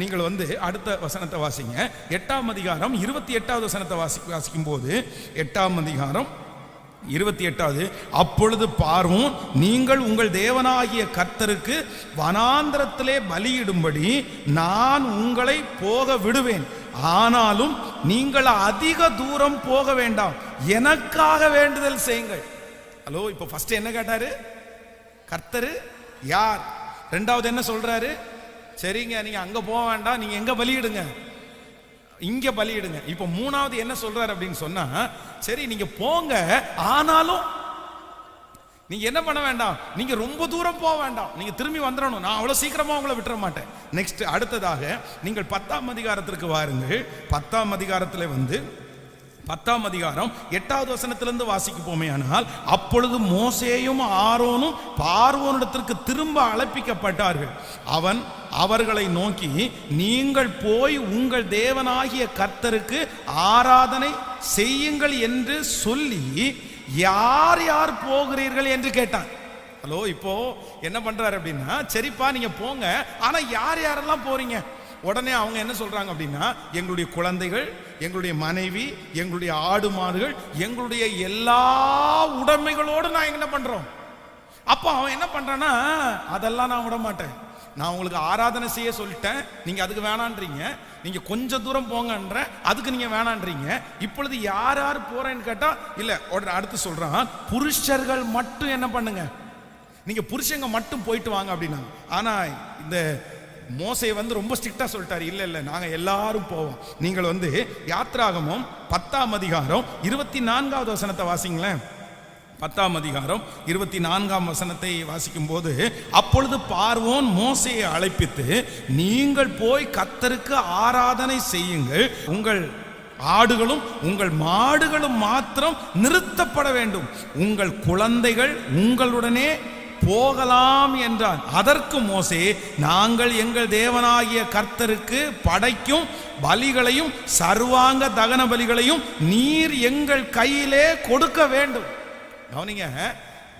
நீங்கள் அடுத்த வசனத்தை வாசிங்க. 8ஆம் அதிகாரம் 28வது வசனத்தை வாசிக்கும் போது 8ஆம் அதிகாரம் 28வது, அப்பொழுது பார்வோன், நீங்கள் உங்கள் தேவனாகிய கர்த்தருக்கு வனாந்தரத்திலே பலியிடும்படி நான் உங்களை போக விடுவேன், ஆனாலும் நீங்கள் அதிக தூரம் போக வேண்டாம், எனக்காக வேண்டுதல் செய்யுங்கள். ஹலோ, இப்போ ஃபர்ஸ்ட் என்ன கேட்டாரு, கர்த்தர் யார், ரெண்டாவது என்ன சொல்றாரு, சரிங்க நீங்க அங்க போக வேண்டாம், நீங்க எங்க பலியிடுங்க, இங்க பலியிடுங்க. இப்போ மூணாவது என்ன சொல்றாரு அப்படின்னு சொன்னா, சரி நீங்க போங்க, ஆனாலும் நீங்க என்ன பண்ண வேண்டாம், நீங்க ரொம்ப தூரம் போக வேண்டாம், நீங்க திரும்பி வந்துடணும், நான் அவ்வளவு சீக்கிரமா உங்களை விட்டுற மாட்டேன். நெக்ஸ்ட் அடுத்ததாக நீங்கள் 10ஆம் அதிகாரத்திற்கு வாருங்கள். 10ஆம் அதிகாரத்தில் 10ஆம் அதிகாரம் 8வது வசனத்திலிருந்து வாசிக்க போமே ஆனால், அப்பொழுது மோசேயும் ஆரோனும் பார்வோனிடத்திற்கு திரும்ப அழைப்பிக்கப்பட்டார்கள். அவன் அவர்களை நோக்கி, நீங்கள் போய் உங்கள் தேவனாகிய கர்த்தருக்கு ஆராதனை செய்யுங்கள் என்று சொல்லி யார் யார் போகிறீர்கள் என்று கேட்டான். ஹலோ, இப்போ என்ன பண்றாரு அப்படின்னா, சரிப்பா நீங்க போங்க, ஆனா யார் யாரெல்லாம் போறீங்க? உடனே அவங்க என்ன சொல்றாங்க அப்படின்னா, எங்களுடைய குழந்தைகள், எங்களுடைய மனைவி, எங்களுடைய ஆடு மாடுகள், எங்களுடைய எல்லா உடைமைகளோடு நான் என்ன பண்றோம். அப்போ அவன் என்ன பண்றான்னா, அதெல்லாம் நான் விட மாட்டேன், நான் உங்களுக்கு ஆராதனை செய்ய சொல்லிட்டேன், நீங்க அதுக்கு வேணான்றீங்க, நீங்க கொஞ்ச தூரம் போங்கன்ற, அதுக்கு நீங்க வேணான்றீங்க, இப்பொழுது யார் யார் போறேன்னு கேட்டா இல்ல, உடனே அடுத்து சொல்றான், புருஷர்கள் மட்டும் என்ன பண்ணுங்க, நீங்க புருஷங்க மட்டும் போயிட்டு வாங்க அப்படின்னா. ஆனா இந்த மோசே ரொம்ப ஸ்ட்ரிக்டா சொல்லிட்டாரு, இல்ல நாங்க எல்லாரும் போவோம். நீங்கள் யாத்ராகமம் 10ஆம் அதிகாரம் 24வது வசனத்தை வாசிங்களேன். 10ஆம் அதிகாரம் 24ஆம் வசனத்தை வாசிக்கும் போது, அப்பொழுது பார்வோன் மோசேயை அழைப்பித்து, நீங்கள் போய் கர்த்தருக்கு ஆராதனை செய்யுங்கள், உங்கள் ஆடுகளும் உங்கள் மாடுகளும் மாத்திரம் நிறுத்தப்பட வேண்டும், உங்கள் குழந்தைகள் உங்களுடனே போகலாம் என்றான். அதற்கு மோசே, நாங்கள் எங்கள் தேவனாகிய கர்த்தருக்கு படைக்கும் பலிகளையும் சர்வாங்க தகன பலிகளையும் நீர் எங்கள் கையிலே கொடுக்க வேண்டும். கவனிங்க,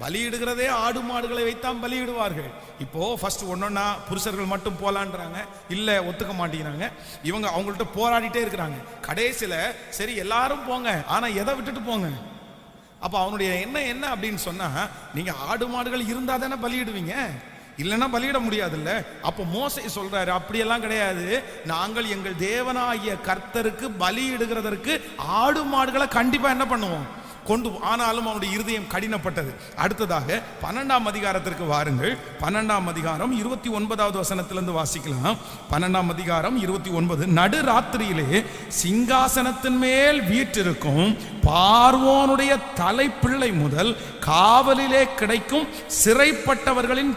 பலியிடுகிறதே ஆடு மாடுகளை வைத்தான் பலியிடுவார்கள். இப்போ ஃபர்ஸ்ட் ஒன்னொன்னா புருஷர்கள் மட்டும் போலான்றாங்க, இல்ல ஒத்துக்க மாட்டேங்கிறாங்க, இவங்க அவங்கள்ட்ட போராடிட்டே இருக்கிறாங்க. கடைசியில சரி எல்லாரும் போங்க, ஆனா எதை விட்டுட்டு போங்க. அப்ப அவனுடைய என்ன அப்படின்னு சொன்னா, நீங்க ஆடு மாடுகள் இருந்தா தானே பலியிடுவீங்க, இல்லைன்னா பலியிட முடியாதுல்ல. அப்போ மோசே சொல்றாரு, அப்படியெல்லாம் கிடையாது, நாங்கள் எங்கள் தேவனாகிய கர்த்தருக்கு பலியிடுகிறதற்கு ஆடு மாடுகளை கண்டிப்பா என்ன பண்ணுவோம், கொண்டு. ஆனாலும் அவனுடைய இருதயம் கடினப்பட்டது. அடுத்ததாக 12ஆம் அதிகாரத்திற்கு வாருங்கள். 12ஆம் அதிகாரம் 29வது வசனத்திலிருந்து வாசிக்கலாம். 12ஆம் அதிகாரம் 29. நடு ராத்திரியிலே சிங்காசனத்தின் மேல் வீற்றிருக்கும் பார்வோனுடைய தலைப்பிள்ளை முதல் காவலிலே கிடைக்கும் சிறைப்பட்டவர்களின்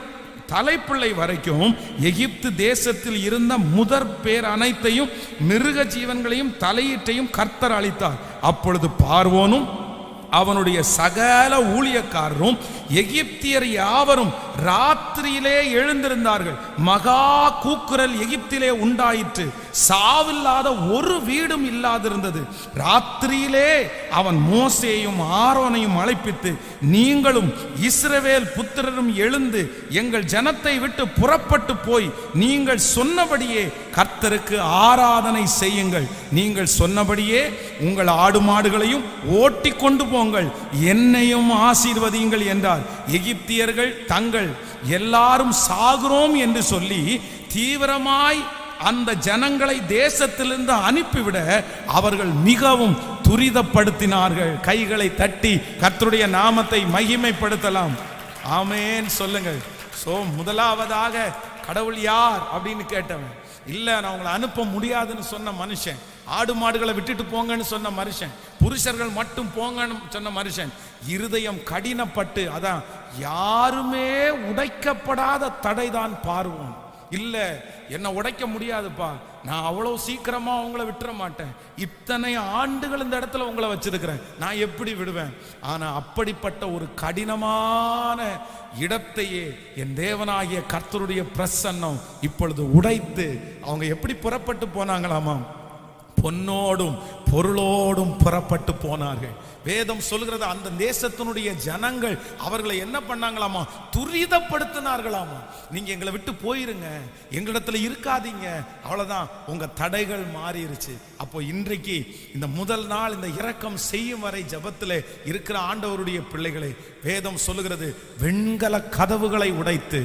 தலைப்பிள்ளை வரைக்கும் எகிப்து தேசத்தில் இருந்த முதற் பேர் அனைத்தையும் மிருக ஜீவன்களையும் தலையீட்டையும் கர்த்தர் அளித்தார். அப்பொழுது பார்வோனும் அவனுடைய சகல ஊழியக்காரரும் எகிப்தியர் யாவரும் ராத்திரியிலே எழுந்திருந்தார்கள். மகா கூக்குரல் எகிப்திலே உண்டாயிற்று. சாவில்லாத ஒரு வீடும் இல்லாதிருந்தது. ராத்திரியிலே அவன் மோசேயும் ஆரோனையும் அழைப்பித்து, நீங்களும் இஸ்ரவேல் புத்திரரும் எழுந்து எங்கள் ஜனத்தை விட்டு புறப்பட்டு போய் நீங்கள் சொன்னபடியே கர்த்தருக்கு ஆராதனை செய்யுங்கள். நீங்கள் சொன்னபடியே உங்கள் ஆடு மாடுகளையும் ஓட்டி கொண்டு போங்கள், என்னையும் ஆசீர்வதியுங்கள் என்றார். எகிப்தியர்கள் தங்கள் எல்லாரும் சாகிறோம் என்று சொல்லி தீவிரமாய் அந்த ஜனங்களை தேசத்திலிருந்து அனுப்பிவிட அவர்கள் மிகவும் துரிதப்படுத்தினார்கள். கைகளை தட்டி கர்த்தருடைய நாமத்தை மகிமைப்படுத்தலாம். ஆமென் சொல்லுங்கள். முதலாவதாக கடவுள் யார் அப்படின்னு கேட்டவன், இல்ல நான் உங்களை அனுப்ப முடியாதுன்னு சொன்ன மனுஷன், ஆடு மாடுகளை விட்டுட்டு போங்கன்னு சொன்ன மனுஷன், புருஷர்கள் மட்டும் போங்கன்னு சொன்ன மனுஷன், இருதயம் கடினப்பட்டு, அதான் யாருமே உடைக்கப்படாத தடைதான் பார்வோன். இல்ல என்ன உடைக்க முடியாதுப்பா, நான் அவ்வளவு சீக்கிரமா உங்களை விட்டுற மாட்டேன், இத்தனை ஆண்டுகள் இந்த இடத்துல உங்களை வச்சிருக்கிறேன், நான் எப்படி விடுவேன்? ஆனா அப்படிப்பட்ட ஒரு கடினமான இடத்தையே என் தேவனாகிய கர்த்தருடைய பிரசன்னம் இப்பொழுது உடைத்து அவங்க எப்படி புறப்பட்டு போனாங்களாமா? பொன்னோடும் பொருளோடும் புறப்பட்டு போனார்கள். வேதம் சொல்கிறது, அந்த தேசத்தினுடைய ஜனங்கள் அவர்களை என்ன பண்ணாங்களாமா? துரிதப்படுத்தினார்களாமா. நீங்க எங்களை விட்டு போயிருங்க, எங்களிடத்துல இருக்காதீங்க, அவ்வளவுதான், உங்க தடைகள் மாறிடுச்சு. அப்போ இன்றைக்கு இந்த முதல் நாள் இந்த இரக்கம் செய்யும் வரை ஜபத்தில் இருக்கிற ஆண்டவருடைய பிள்ளைகளை வேதம் சொல்லுகிறது, வெண்கல கதவுகளை உடைத்து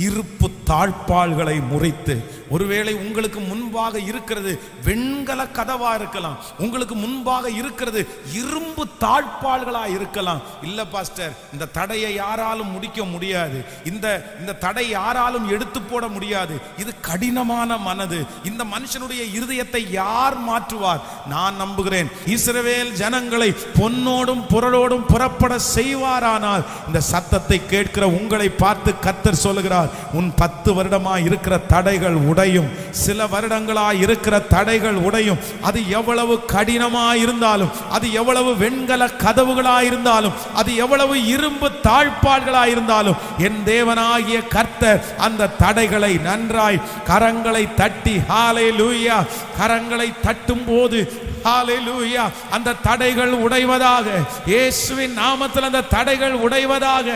இருப்பு தாழ்பாள்களை முறித்து, ஒருவேளை உங்களுக்கு முன்பாக இருக்கிறது வெண்கல கதவா இருக்கலாம், உங்களுக்கு முன்பாக இருக்கிறது இரும்பு தாழ்பாள்களா இருக்கலாம். இல்ல பாஸ்டர், இந்த தடையை யாராலும் முடிக்க முடியாது, இந்த தடை யாராலும் எடுத்து போட முடியாது, இது கடினமான மனது, இந்த மனுஷனுடைய இருதயத்தை யார் மாற்றுவார்? நான் நம்புகிறேன், இஸ்ரவேல் ஜனங்களை பொன்னோடும் பொருளோடும் புறப்பட செய்வாரானால் இந்த சத்தத்தை கேட்கிற உங்களை பார்த்து கர்த்தர் சொல்லுகிறார், உன் 10 வருடமா இருக்கிற தடைகள் உடையும், சில வருடங்களா இருக்கிற தடைகள் உடையும். அது எவ்வளவு கடினமா இருந்தாலும், அது எவ்வளவு வெண்கல கதவுகளா இருந்தாலும், அது எவ்வளவு இரும்பு தாழ்பாள்களா இருந்தாலும், என் தேவனாகிய கர்த்தர் அந்த தடைகளை நன்றாய் கரங்களை தட்டி, ஹalleluya, கரங்களை தட்டும் போது ஹalleluya, அந்த தடைகள் உடைவதாக, இயேசுவின் நாமத்தில் அந்த தடைகள் உடைவதாக.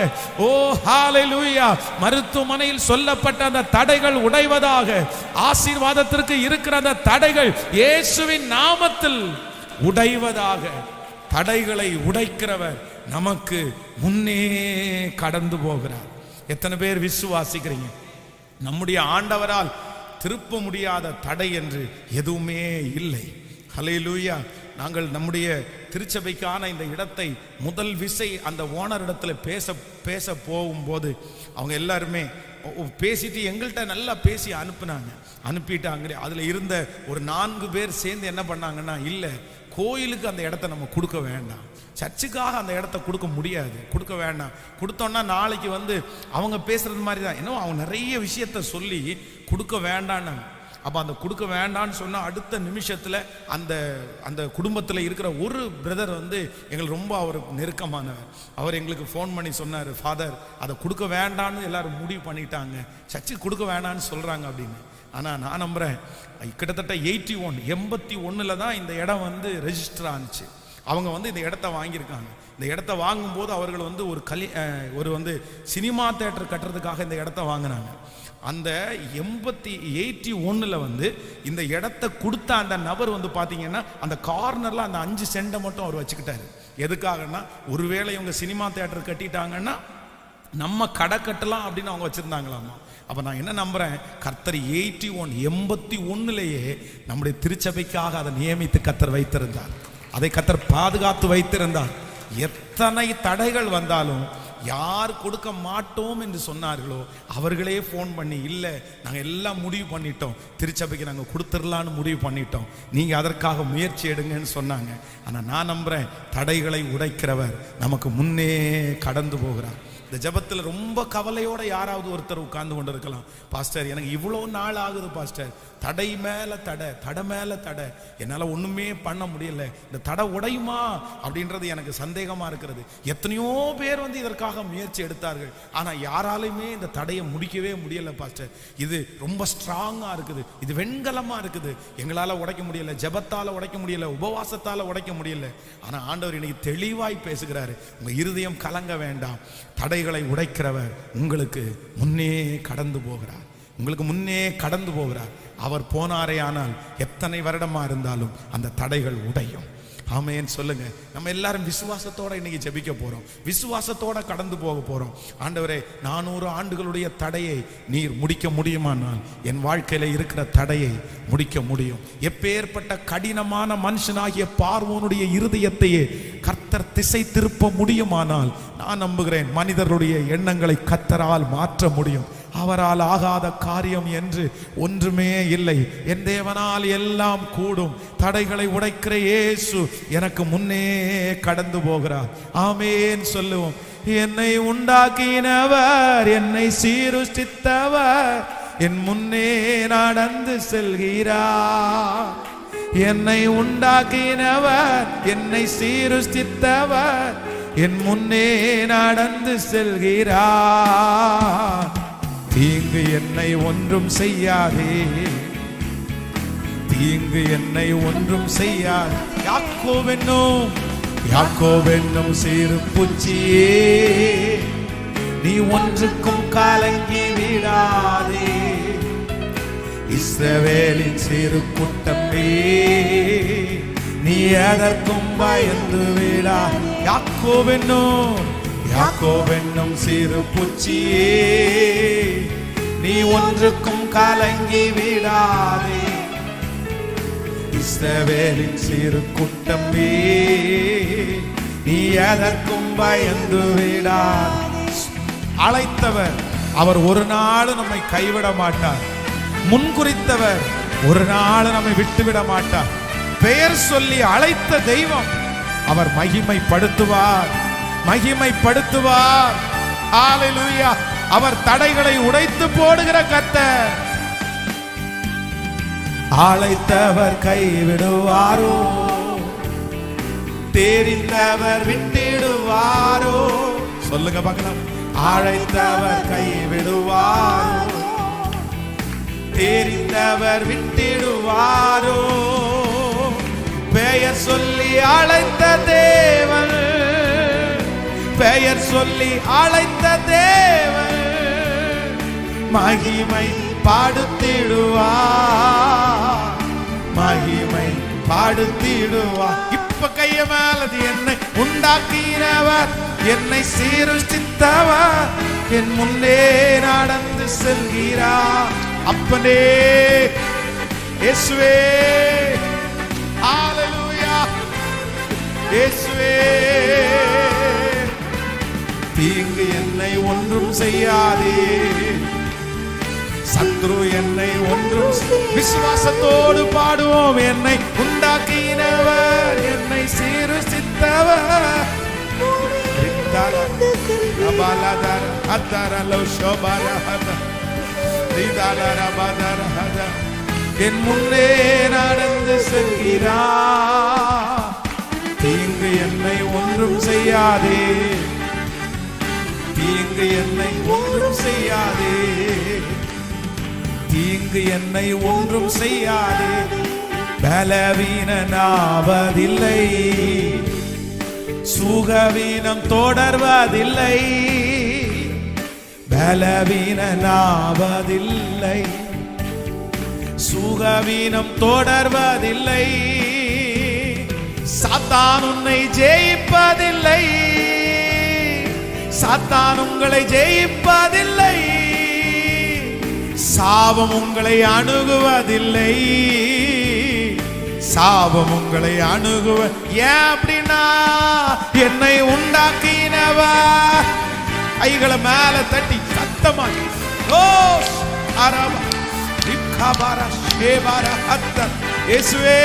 ஓ ஹalleluya, மருத்துவமனையில் சொல்லப்பட்ட அந்த தடைகள் உடைவதாக. ஆசீர்வாதத்திற்கு இருக்கிற அந்த தடைகள் இயேசுவின் நாமத்தில் உடைவதாக. தடைகளை உடைக்கிறவர் நமக்கு முன்னே கடந்து போகிறார். எத்தனை பேர் விசுவாசிக்கிறீங்க? நம்முடைய ஆண்டவரால் திருப்ப முடியாத தடை என்று எதுவுமே இல்லை. ஹல்லேலூயா. நாங்கள் நம்முடைய திருச்சபைக்கான இந்த இடத்தை முதல் விசை அந்த ஓனர் இடத்துல பேச போகும்போது அவங்க எல்லாருமே பேசிட்டு எங்கள்கிட்ட நல்லா பேசி அனுப்பிட்டாங்க. அதில் இருந்த ஒரு 4 பேர் சேர்ந்து என்ன பண்ணாங்கன்னா, இல்லை கோயிலுக்கு அந்த இடத்த நம்ம கொடுக்க வேண்டாம், சர்ச்சுக்காக அந்த இடத்த கொடுக்க முடியாது, கொடுக்க வேண்டாம், கொடுத்தோன்னா நாளைக்கு அவங்க பேசுறது மாதிரி தான், இன்னும் அவங்க நிறைய விஷயத்த சொல்லி கொடுக்க வேண்டான்னு. அப்போ அந்த கொடுக்க வேண்டான்னு சொன்னால் அடுத்த நிமிஷத்தில் அந்த குடும்பத்தில் இருக்கிற ஒரு பிரதர் எங்களுக்கு ரொம்ப அவருக்கு நெருக்கமானவர், அவர் எங்களுக்கு ஃபோன் பண்ணி சொன்னார், ஃபாதர் அதை கொடுக்க வேண்டான்னு எல்லாரும் முடிவு பண்ணிட்டாங்க, சர்ச்சுக்கு கொடுக்க வேண்டான்னு சொல்கிறாங்க அப்படின்னு. ஆனால் நான் நம்புகிறேன், கிட்டத்தட்ட 81 தான் இந்த இடம் ரெஜிஸ்டர் ஆனிச்சு. அவங்க இந்த இடத்த வாங்கியிருக்காங்க. இந்த இடத்த வாங்கும்போது அவர்கள் ஒரு சினிமா தேட்டர் கட்டுறதுக்காக இந்த இடத்த வாங்கினாங்க. அந்த 81 இந்த இடத்த கொடுத்த அந்த நபர் பார்த்தீங்கன்னா அந்த கார்னர்ல அந்த 5 சென்டை மட்டும் அவர் வச்சுக்கிட்டாரு. எதுக்காகன்னா, ஒருவேளை இவங்க சினிமா தியேட்டர் கட்டிட்டாங்கன்னா நம்ம கடை கட்டலாம் அப்படின்னு அவங்க வச்சிருந்தாங்களாமா. அப்ப நான் என்ன நம்புறேன், கர்த்தர் 81 நம்முடைய திருச்சபைக்காக அதை நியமித்து கர்த்தர் வைத்திருந்தார், அதை கர்த்தர் பாதுகாத்து வைத்திருந்தார். எத்தனை தடைகள் வந்தாலும் யார் கொடுக்க மாட்டோம் என்று சொன்னார்களோ அவர்களே ஃபோன் பண்ணி, இல்லை நாங்கள் எல்லாம் முடிவு பண்ணிட்டோம், திருச்சபைக்கு நாங்கள் கொடுத்துடலான்னு முடிவு பண்ணிட்டோம், நீங்கள் அதற்காக முயற்சி எடுங்கன்னு சொன்னாங்க. ஆனால் நான் நம்புகிறேன், தடைகளை உடைக்கிறவர் நமக்கு முன்னே கடந்து போகிறார். இந்த ஜெபத்தில் ரொம்ப கவலையோட யாராவது ஒருத்தர் உட்கார்ந்து கொண்டு இருக்கலாம். பாஸ்டர், எனக்கு இவ்வளோ நாள் ஆகுது பாஸ்டர், தடை மேல தடை மேல தடை, என்னால் ஒண்ணுமே பண்ண முடியல, இந்த தடை உடையுமா அப்படின்றது எனக்கு சந்தேகமா இருக்கிறது. எத்தனையோ பேர் இதற்காக முயற்சி எடுத்தார்கள், ஆனா யாராலுமே இந்த தடையை முடிக்கவே முடியல பாஸ்டர். இது ரொம்ப ஸ்ட்ராங்கா இருக்குது, இது வெண்கலமா இருக்குது, எங்களால உடைக்க முடியல, ஜெபத்தால உடைக்க முடியல, உபவாசத்தால உடைக்க முடியல. ஆனா ஆண்டவர் இன்னைக்கு தெளிவாய் பேசுகிறாரு, உங்க இருதயம் கலங்க வேண்டாம், தடைகளை உடைக்கிறவர் உங்களுக்கு முன்னே கடந்து போகிறார், உங்களுக்கு முன்னே கடந்து போகிறார். அவர் போனாரே ஆனால் எத்தனை வருடமா இருந்தாலும் அந்த தடைகள் உடையும். ஆமென் சொல்லுங்க. நம்ம எல்லாரும் விசுவாசத்தோட இன்னைக்கு ஜெபிக்க போறோம், விசுவாசத்தோட கடந்து போக போறோம். ஆண்டவரே, 400 ஆண்டுகளுடைய தடையை நீர் முடிக்க முடியுமானால் என் வாழ்க்கையில இருக்கிற தடையை முடிக்க முடியும். எப்பேற்பட்ட கடினமான மனுஷனாகிய பார்வோனுடைய இருதயத்தையே கர்த்தர் திசை திருப்ப முடியுமானால் நான் நம்புகிறேன் மனிதருடைய எண்ணங்களை கர்த்தரால் மாற்ற முடியும். அவரால் ஆகாத காரியம் என்று ஒன்றுமே இல்லை. என் தேவனால் எல்லாம் கூடும். தடைகளை உடைக்கிற இயேசு எனக்கு முன்னே கடந்து போகிறார். ஆமென் சொல்லுவோம். என்னை உண்டாக்கினவர், என்னை சீருஷ்டித்தவர் என் முன்னே நடந்து செல்கிறார். என்னை உண்டாக்கினவர், என்னை சீருஷ்டித்தவர் என் முன்னே நடந்து செல்கிறார். தீங்கு என்னை ஒன்றும் செய்யாதே, தீங்கு என்னை ஒன்றும் செய்யாது. யாக்கோவென்னும் சிறு பூச்சியே, நீ ஒன்றுக்கும் கலங்கி விடாதே. இஸ்ரவேலின் சிறு கூட்டமே, நீ எதற்கும் பயந்து விடா. யாக்கோவென்னும் சிறு பூச்சியே, நீ ஒன்றுக்கும் கலங்கி விடாதே. இஸ்ரவேலின் சிறு கூட்டமே, நீ எதற்கும் பயந்து விடாதே. அழைத்தவர் அவர் ஒரு நாள் நம்மை கைவிட மாட்டார். முன்குறித்தவர் ஒரு நாள் நம்மை விட்டுவிட மாட்டார். பெயர் சொல்லி அழைத்த தெய்வம் அவர் மகிமைப்படுத்துவார், மகிமைப்படுத்துவார். ஹல்லேலூயா. அவர் தடைகளை உடைத்து போடுகிற கர்த்தர். அழைத்தவர் கைவிடுவாரோ, தெரிந்தவர் விட்டிடுவாரோ? சொல்லுங்க பார்க்கலாம். அழைத்தவர் கைவிடுவாரோ, தெரிந்தவர் விட்டிடுவாரோ? பெயர் சொல்லி அழைத்த தேவன், பெயர் சொல்லி அழைத்த தேவன் மகிமை பாடுத்திடுவார், மகிமை பாடுத்திடுவார். இப்ப கைய மேலது என்னை உண்டாக்கினவர், என்னை சீருஷ்டித்தவர் என் முன்னே நடந்து செல்கிறார். அப்பனே இயேசுவே, ஹல்லேலூயா இயேசுவே. தீங்கு என்னை ஒன்றும் செய்யாதே, சத்ரு என்னை ஒன்றும். விசுவாசத்தோடு பாடுவோம். என்னை உண்டாக்கினவர், என்னை சீருஷ்டித்தவர் என் முன்னே நடந்து செல்கிறார். தீங்கு என்னை ஒன்றும் செய்யாதே, தீங்கு என்னை ஒன்றும் செய்யாதே, தீங்கு என்னை ஒன்றும் செய்யாதே. பலவீனனாவதில்லை, சுகவீனம் தொடர்வதில்லை. பலவீனனாவதில்லை, சுகவீனம் தொடர்வதில்லை. சாத்தான் உன்னை ஜெயிப்பதில்லை, சாத்தான் உங்களை ஜெயிப்பதில்லை. சாபம் உங்களை அணுகுவதில்லை, சாபம் உங்களை அணுகுவ. ஏன் அப்படின்னா என்னை உண்டாக்கினவர். கைகளை மேல தட்டி சத்தமா இயேசுவே.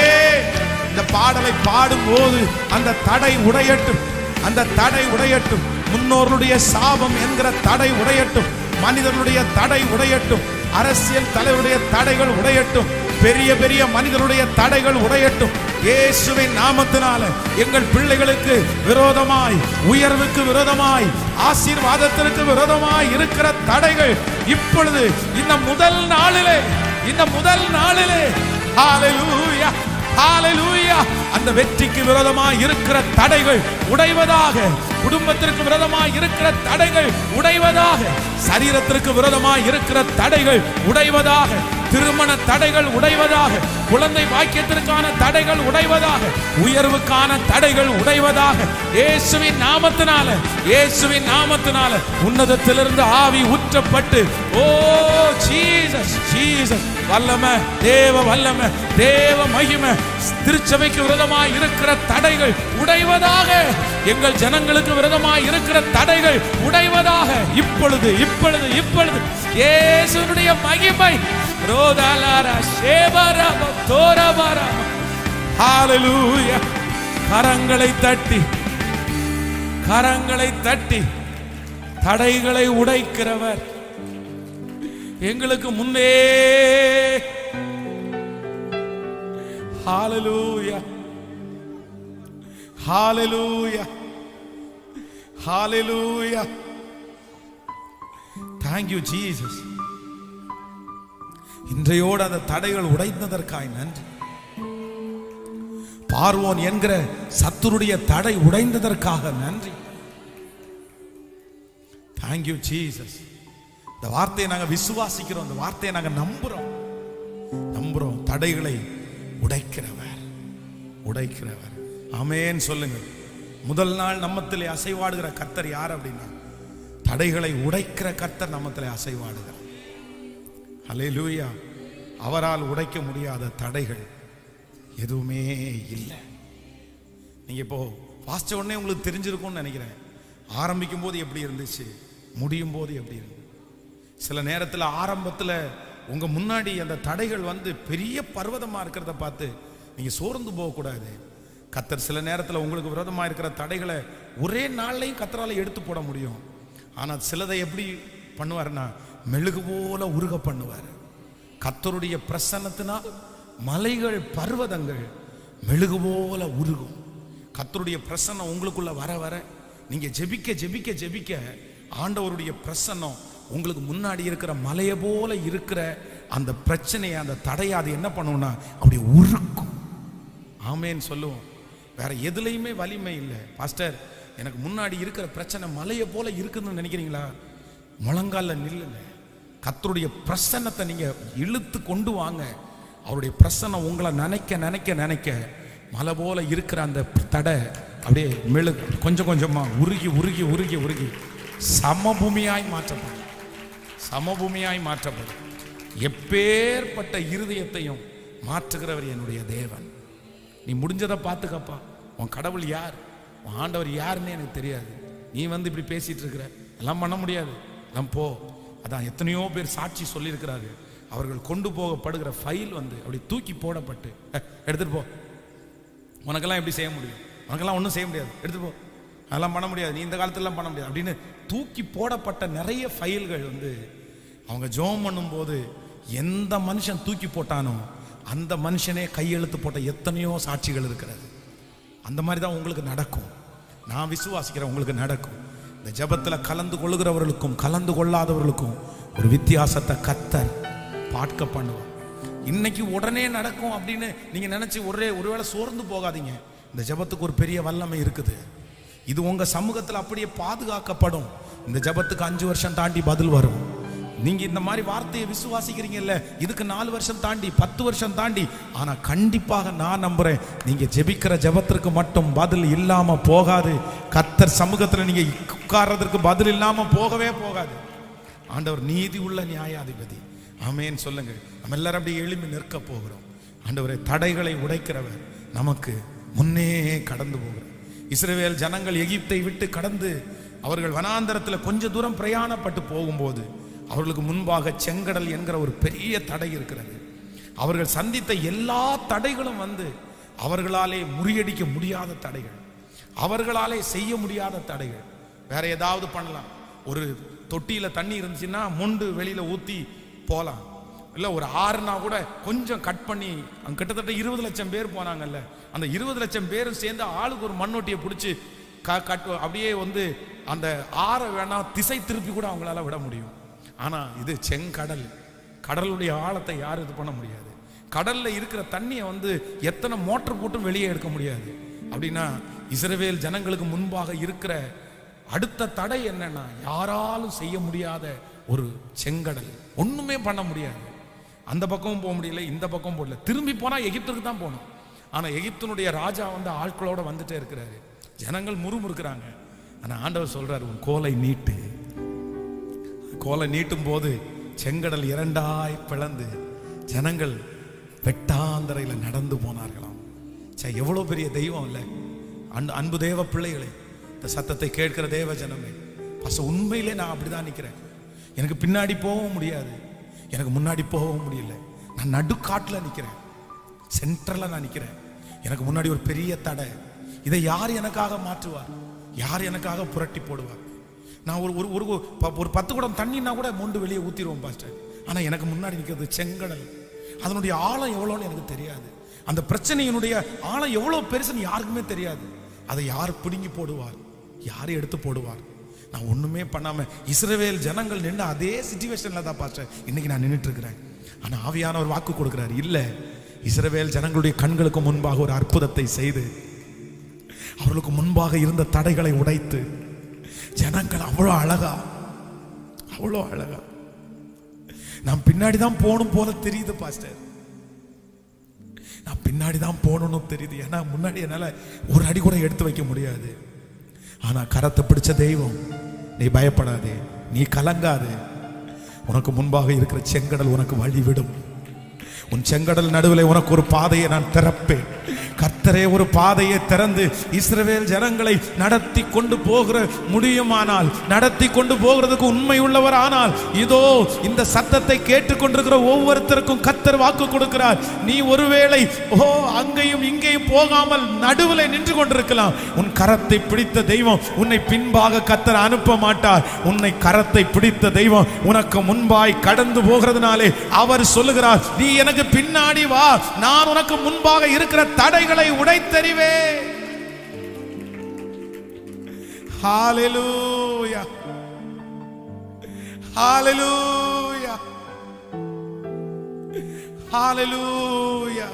இந்த பாடலை பாடும் போது அந்த தடை உடையட்டும், அந்த தடை உடையட்டும். முன்னோர்களுடைய சாபம் என்கிற தடை உடையட்டும், மனிதனுடைய தடை உடையட்டும், அரசியல் தலைவருடைய தடைகள் உடையட்டும், பெரிய பெரிய மனிதனுடைய தடைகள் உடையட்டும். இயேசுவின் நாமத்தினால எங்கள் பிள்ளைகளுக்கு விரோதமாய், உயர்வுக்கு விரோதமாய், ஆசீர்வாதத்திற்கு விரோதமாய் இருக்கிற தடைகள் இப்பொழுது இந்த முதல் நாளிலே ஹalleluya ஹalleluya அந்த வெற்றிக்கு விரோதமாய் இருக்கிற தடைகள் உடைவதாக, குடும்பத்திற்கு விரோதமாய் இருக்கிற தடைகள் உடைவதாக, சரீரத்திற்கு விரோதமாய் இருக்கிற தடைகள் உடைவதாக, திருமண தடைகள் உடைவதாக, குழந்தை பாக்கியத்திற்கான தடைகள் உடைவதாக, உயர்வுக்கான தடைகள் உடைவதாக. இயேசுவின் நாமத்தினால உன்னதத்திலிருந்து ஆவி ஊற்றப்பட்டு, ஓ ஜீசஸ் ஜீசஸ், வல்லமை, தேவ வல்லமை, தேவ மகிமை, திருச்சபைக்கு விரோதமாய் இருக்கிற தடைகள் உடைவதாக, எங்கள் ஜனங்களுக்கு விரோதமாய் இருக்கிற தடைகள் உடைவதாக. இப்பொழுது இயேசுவினுடைய மகிமை ஹalleluya. கரங்களை தட்டி தடைகளை உடைக்கிறவர் எங்களுக்கு முன்னே. ஹalleluya ஹalleluya ஹalleluya. Thank you Jesus. இன்றையோடு அந்த தடைகள் உடைந்ததற்காய் நன்றி. பார்வோன் என்கிற சத்துருடைய தடை உடைந்ததற்காக நன்றி. Thank you Jesus. இந்த வார்த்தையை நாங்க விசுவாசிக்கிறோம், இந்த வார்த்தையை நாங்க நம்புறோம். தடைகளை உடைக்கிறவர். ஆமென் சொல்லுங்க. முதல் நாள் நம்மத்திலே அசைவாடுகிற கர்த்தர் யார் அப்படின்னா, தடைகளை உடைக்கிற கர்த்தர் நம்மத்திலே அசைவாடுகிறார். ஹல்லேலூயா. அவரால் உடைக்க முடியாத தடைகள் எதுவுமே இல்லை. நீங்க இப்போ வாசிச்ச உடனே உங்களுக்கு தெரிஞ்சிருக்கும்னு நினைக்கிறேன். ஆரம்பிக்கும் போது எப்படி இருந்துச்சு, முடியும் போது எப்படி இருந்துச்சு. சில நேரத்தில் ஆரம்பத்தில் உங்க முன்னாடி அந்த தடைகள் வந்து பெரிய பர்வதமா இருக்கிறத பார்த்து நீங்க சோர்ந்து போகக்கூடாது. கர்த்தர் சில நேரத்தில் உங்களுக்கு விரோதமாக இருக்கிற தடைகளை ஒரே நாள்லையும் கர்த்தரால எடுத்து போட முடியும். ஆனால் சிலதை எப்படி பண்ணுவார்னா, மெழுகு போல உருக பண்ணுவார். கர்த்தருடைய பிரசன்னத்தினால் மலைகள், பர்வதங்கள் மெழுகு போல உருகும். கர்த்தருடைய பிரசன்னம் உங்களுக்குள்ள வர வர நீங்க ஜெபிக்க ஆண்டவருடைய பிரசன்னம் உங்களுக்கு முன்னாடி இருக்கிற மலையை போல இருக்கிற அந்த பிரச்சனையை, அந்த தடையை அது என்ன பண்ணுவோம்னா அப்படி உருக்கும். ஆமேன்னு சொல்லுவோம். வேற எதுலையுமே வலிமை இல்லை. பாஸ்டர், எனக்கு முன்னாடி இருக்கிற பிரச்சனை மலையை போல இருக்குதுன்னு நினைக்கிறீங்களா? முழங்கால நில்லுங்க. கர்த்தருடைய பிரசன்னத்தை நீங்க இழுத்து கொண்டு வாங்க. அவருடைய பிரசன்னம் உங்களை நினைக்க மலை போல இருக்கிற அந்த தடை அப்படியே கொஞ்சம் கொஞ்சமா உருகி சமபூமியாய் மாற்றப்படும். எப்பேற்பட்ட இருதயத்தையும் மாற்றுகிறவர் என்னுடைய தேவன். நீ முடிஞ்சதை பார்த்துக்கப்பா. உன் கடவுள் யார், உன் ஆண்டவர் யாருன்னு எனக்கு தெரியாது. நீ வந்து இப்படி பேசிட்டு இருக்கிற, எல்லாம் பண்ண முடியாது, எல்லாம் போ. அதான் எத்தனையோ பேர் சாட்சி சொல்லியிருக்கிறாங்க. அவர்கள் கொண்டு போகப்படுகிற ஃபைல் வந்து அப்படி தூக்கி போடப்பட்டு, எடுத்துட்டு போ, உனக்கெல்லாம் எப்படி செய்ய முடியும், உனக்கெல்லாம் ஒன்றும் செய்ய முடியாது, எடுத்துட்டு போ, அதெல்லாம் பண்ண முடியாது, நீ இந்த காலத்திலலாம் பண்ண முடியாது அப்படின்னு தூக்கி போடப்பட்ட நிறைய ஃபைல்கள் வந்து அவங்க ஜெபம் பண்ணும்போது எந்த மனுஷன் தூக்கி போட்டானோ அந்த மனுஷனே கையெழுத்து போட்ட எத்தனையோ சாட்சிகள் இருக்கிறது. அந்த மாதிரி தான் உங்களுக்கு நடக்கும். நான் விசுவாசிக்கிறேன், உங்களுக்கு நடக்கும். இந்த ஜெபத்தில் கலந்து கொள்ளுகிறவர்களுக்கும் கலந்து கொள்ளாதவர்களுக்கும் ஒரு வித்தியாசத்தை கர்த்தர் பார்க்க பண்ணுவார். இன்னைக்கு உடனே நடக்கும் அப்படின்னு நீங்க நினைச்சு ஒருவேளை சோர்ந்து போகாதீங்க. இந்த ஜெபத்துக்கு ஒரு பெரிய வல்லமை இருக்குது. இது உங்க சமூகத்தில் அப்படியே பாதுகாக்கப்படும். இந்த ஜெபத்துக்கு 5 வருஷம் தாண்டி பதில் வரும். நீங்க இந்த மாதிரி வார்த்தையை விசுவாசிக்கிறீங்கல்ல, இதுக்கு 4 வருஷம் தாண்டி 10 வருஷம் தாண்டி, ஆனா கண்டிப்பாக நான் நம்புறேன், நீங்க ஜெபிக்கிற ஜெபத்திற்கு மட்டும் பதில் இல்லாம போகாது. கர்த்தர் சமூகத்தில் நீங்க உட்கார்றதற்கு பதில் இல்லாம போகவே போகாது. ஆண்டவர் நீதி உள்ள நியாயாதிபதி. ஆமென் சொல்லுங்க. நம்ம எல்லாரும் அப்படி எழும்பி நிற்க போகிறோம். ஆண்டவரே, தடைகளை உடைக்கிறவர் நமக்கு முன்னே கடந்து போகிறார். இஸ்ரவேல் ஜனங்கள் எகிப்தை விட்டு கடந்து அவர்கள் வனாந்தரத்தில் கொஞ்ச தூரம் பிரயாணப்பட்டு போகும்போது அவர்களுக்கு முன்பாக செங்கடல் என்கிற ஒரு பெரிய தடை இருக்கிறது. அவர்கள் சந்தித்த எல்லா தடைகளும் வந்து அவர்களாலே முறியடிக்க முடியாத தடைகள், அவர்களாலே செய்ய முடியாத தடைகள். வேற ஏதாவது பண்ணலாம். ஒரு தொட்டியில தண்ணி இருந்துச்சுன்னா மொண்டு வெளியில ஊத்தி போலாம். இல்ல ஒரு ஆறுனா கூட கொஞ்சம் கட் பண்ணி, கிட்டத்தட்ட 20 லட்சம் பேர் போனாங்கல்ல, அந்த 20 லட்சம் பேரும் சேர்ந்து ஆளுக்கு ஒரு மண்ணொட்டியை பிடிச்சி அப்படியே வந்து அந்த ஆறை வேணா திசை திருப்பி கூட அவங்களால விட முடியும். ஆனா இது செங்கடல், கடலுடைய ஆழத்தை யாரும் இது பண்ண முடியாது. கடல்ல இருக்கிற தண்ணியை வந்து எத்தனை மோட்டர் போட்டும் வெளியே எடுக்க முடியாது. அப்படின்னா இஸ்ரவேல் ஜனங்களுக்கு முன்பாக இருக்கிற அடுத்த தடை என்னன்னா, யாராலும் செய்ய முடியாத ஒரு செங்கடல். ஒண்ணுமே பண்ண முடியாது. அந்த பக்கமும் போக முடியல, இந்த பக்கம் போடல. திரும்பி போனா எகிப்துக்கு தான் போகணும். ஆனா எகிப்தினுடைய ராஜா வந்து ஆட்களோட வந்துட்டே இருக்கிறாரு. ஜனங்கள் முறுமுறுக்கிறாங்க. ஆனா ஆண்டவர் சொல்றாரு, உன் கோலை நீட்டு. கோலை நீட்டும் போது செங்கடல் இரண்டாய் பிளந்து ஜனங்கள் வெட்டாந்தரையில நடந்து போனார்களாம். எவ்வளவு பெரிய தெய்வம் இல்ல. அன்பு தேவ பிள்ளைகளை, இந்த சத்தத்தை கேட்கிற தேவ ஜனமே, உண்மையிலே நான் அப்படிதான் நிக்கிறேன். எனக்கு பின்னாடி போகவும் முடியாது, எனக்கு முன்னாடி போகவும் முடியல. நான் நடுக்காட்டுல நிக்கிறேன், சென்டர்ல நான் நிக்கிறேன். எனக்கு முன்னாடி ஒரு பெரிய தடை. இதை யார் எனக்காக மாற்றுவார்? யார் எனக்காக புரட்டி போடுவார்? நான் ஒரு ஒரு ஒரு 10 குடம் தண்ணினா கூட மொண்டு வெளியே ஊத்திடுவோம் பாஸ்டர். ஆனா எனக்கு முன்னாடி நிற்கிறது செங்கடல். அதனுடைய ஆழம் எவ்வளோன்னு எனக்கு தெரியாது. அந்த பிரச்சனையினுடைய ஆழம் எவ்வளவு பெருசுன்னு யாருக்குமே தெரியாது. அதை யார் பிடுங்கி போடுவார்? யார் எடுத்து போடுவார்? நான் ஒண்ணுமே பண்ணாம இஸ்ரவேல் ஜனங்கள் நின்று அதே சிச்சுவேஷன்ல தான் பாஸ்டர் இன்னைக்கு நான் நின்றுட்டு இருக்கிறேன். ஆனா ஆவியானவர் வாக்கு கொடுக்கிறார், இல்ல, இஸ்ரவேல் ஜனங்களுடைய கண்களுக்கு முன்பாக ஒரு அற்புதத்தை செய்து அவர்களுக்கு முன்பாக இருந்த தடைகளை உடைத்து ஜனங்கள் அவ்வளோ அழகா, அவ்வளோ அழகா. நான் பின்னாடி தான் போகணும் போல தெரியுது பாஸ்டர், நான் பின்னாடி தான் போகணும்னு தெரியுது. ஏன்னா முன்னாடி என்னால ஒரு அடி கூட எடுத்து வைக்க முடியாது. ஆனா கரத்தை பிடிச்ச தெய்வம், நீ பயப்படாதே, நீ கலங்காதே, உனக்கு முன்பாக இருக்கிற செங்கடல் உனக்கு வழிவிடும். உன் செங்கடல் நடுவில் உனக்கு ஒரு பாதையை நான் திறப்பேன். கர்த்தரே ஒரு பாதையை திறந்து இஸ்ரவேல் ஜனங்களை நடத்தி கொண்டு போகிற முடியுமானால், நடத்தி கொண்டு போகிறதுக்கு உண்மை உள்ளவர் ஆனால், இதோ இந்த சத்தத்தை கேட்டுக்கொண்டிருக்கிற ஒவ்வொருத்தருக்கும் கர்த்தர் வாக்கு கொடுக்கிறார். நீ ஒருவேளை அங்கேயும் இங்கேயும் போகாமல் நடுவில் நின்று கொண்டிருக்கலாம். உன் கரத்தை பிடித்த தெய்வம் உன்னை பின்பாக கர்த்தர் அனுப்ப மாட்டார். உன்னை கரத்தை பிடித்த தெய்வம் உனக்கு முன்பாய் கடந்து போகிறதுனாலே அவர் சொல்லுகிறார், நீ எனக்கு பின்னாடி வா, நான் உனக்கு முன்பாக இருக்கிற தடைகளை உடைத்தறிவே. ஹalleluya, ஹalleluya, ஹalleluya.